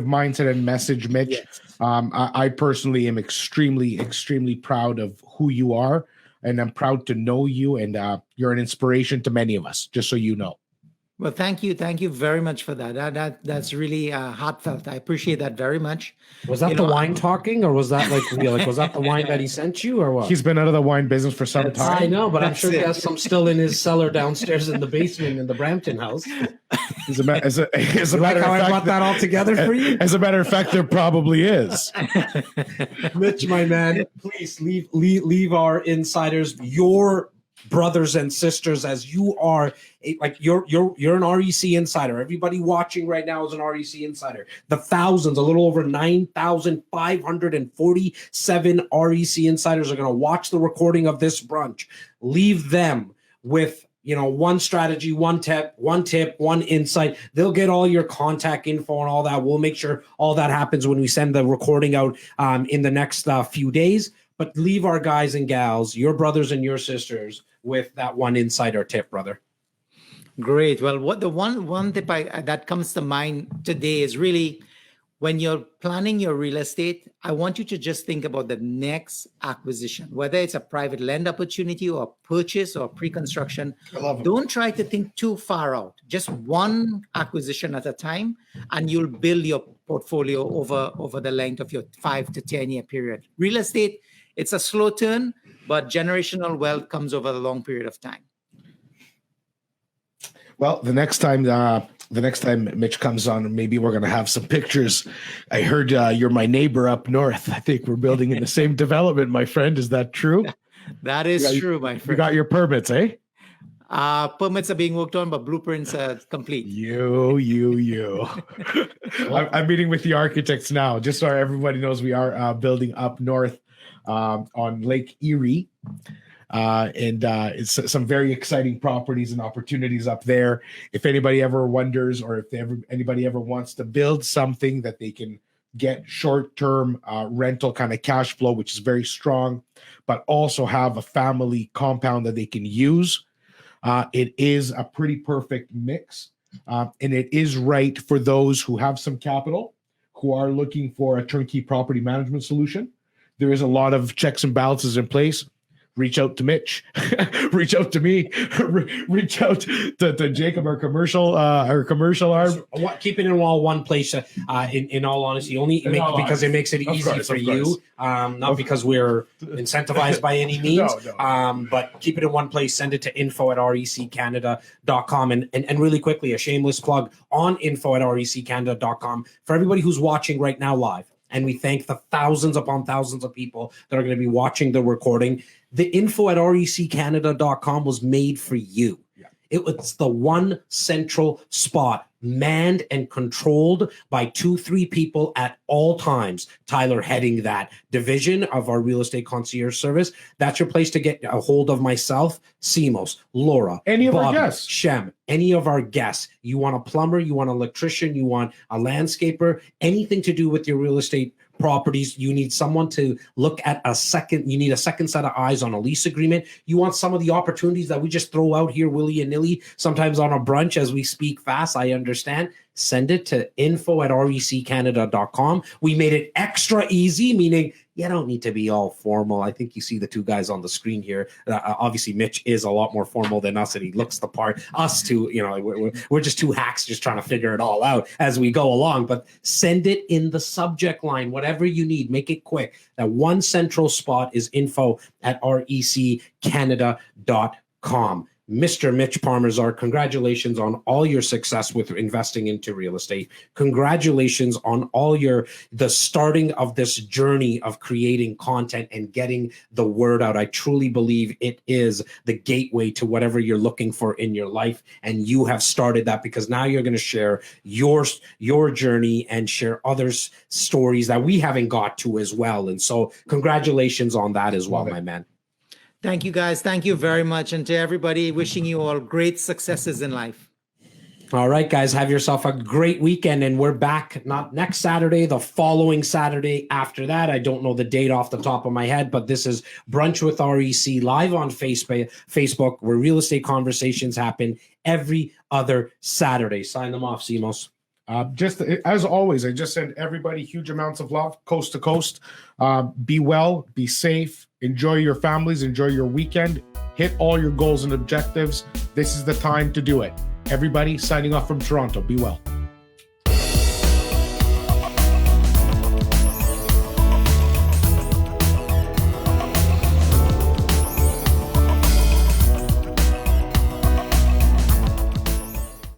mindset and message, Mitch. Yes. I personally am extremely, extremely proud of who you are, and I'm proud to know you, and you're an inspiration to many of us, just so you know. Well, thank you very much for that. That's really heartfelt. I appreciate that very much. Was that wine talking, or was that was that the wine that he sent you, or what? He's been out of the wine business for some time. I know, but I'm sure he has some still in his cellar downstairs in the basement in the Brampton house. As a matter how I brought that all together for you? As a matter of fact, there probably is. Mitch, my man, please leave our insiders, your brothers and sisters, as you are you're an REC insider. Everybody watching right now is an REC insider. The thousands, a little over 9,547 REC insiders are going to watch the recording of this brunch. Leave them with one strategy, one tip, one insight. They'll get all your contact info and all that. We'll make sure all that happens when we send the recording out in the next few days. But leave our guys and gals, your brothers and your sisters, with that one insight or tip, brother. Great. Well, what the one tip that comes to mind today is really, when you're planning your real estate, I want you to just think about the next acquisition, whether it's a private land opportunity or purchase or pre-construction. Don't try to think too far out. Just one acquisition at a time, and you'll build your portfolio over the length of your 5 to 10 year period. Real estate, it's a slow turn, but generational wealth comes over a long period of time. Well, the next time Mitch comes on, maybe we're going to have some pictures. I heard you're my neighbor up north. I think we're building in the same development, my friend. Is that true? That is true, my friend. You got your permits, eh? Permits are being worked on, but blueprints are complete. You. I'm meeting with the architects now, just so everybody knows we are building up north on Lake Erie. And it's some very exciting properties and opportunities up there. If anybody ever wonders, or if anybody ever wants to build something that they can get short-term rental kind of cash flow, which is very strong, but also have a family compound that they can use, it is a pretty perfect mix. And it is right for those who have some capital, who are looking for a turnkey property management solution. There is a lot of checks and balances in place. Reach out to Mitch, reach out to me, reach out to Jacob, our commercial arm. Keeping it all one place, in all honesty, because it makes it easy for you, not because we're incentivized by any means, but keep it in one place. Send it to info@reccanada.com. And really quickly, a shameless plug on info@reccanada.com for everybody who's watching right now live. And we thank the thousands upon thousands of people that are going to be watching the recording. The info@reccanada.com was made for you. Yeah. It was the one central spot, manned and controlled by 2-3 people at all times. Tyler heading that division of our real estate concierge service. That's your place to get a hold of myself, Simos, Laura, any of Bob, our guests, Shem, any of our guests. You want a plumber, you want an electrician, you want a landscaper, anything to do with your real estate properties. You need someone to look at you need a second set of eyes on a lease agreement. You want some of the opportunities that we just throw out here willy-nilly, sometimes on a brunch as we speak fast. I understand. Send it to info@reccanada.com. We made it extra easy, meaning you don't need to be all formal. I think you see the two guys on the screen here. Obviously, Mitch is a lot more formal than us, and he looks the part. Us two, we're just two hacks just trying to figure it all out as we go along. But send it in the subject line, whatever you need. Make it quick. That one central spot is info@reccanada.com. Mr. Mitch Parmasar, congratulations on all your success with investing into real estate. Congratulations on all the starting of this journey of creating content and getting the word out. I truly believe it is the gateway to whatever you're looking for in your life. And you have started that, because now you're going to share your journey and share others' stories that we haven't got to as well. And so congratulations on that as well, my man. Thank you, guys. Thank you very much. And to everybody, wishing you all great successes in life. All right, guys, have yourself a great weekend. And we're back not next Saturday, the following Saturday after that. I don't know the date off the top of my head, but this is Brunch with REC live on Facebook, where real estate conversations happen every other Saturday. Sign them off, Simos. Just as always, I just send everybody huge amounts of love, coast to coast. Be well, be safe, enjoy your families, enjoy your weekend, hit all your goals and objectives. This is the time to do it. Everybody signing off from Toronto. Be well.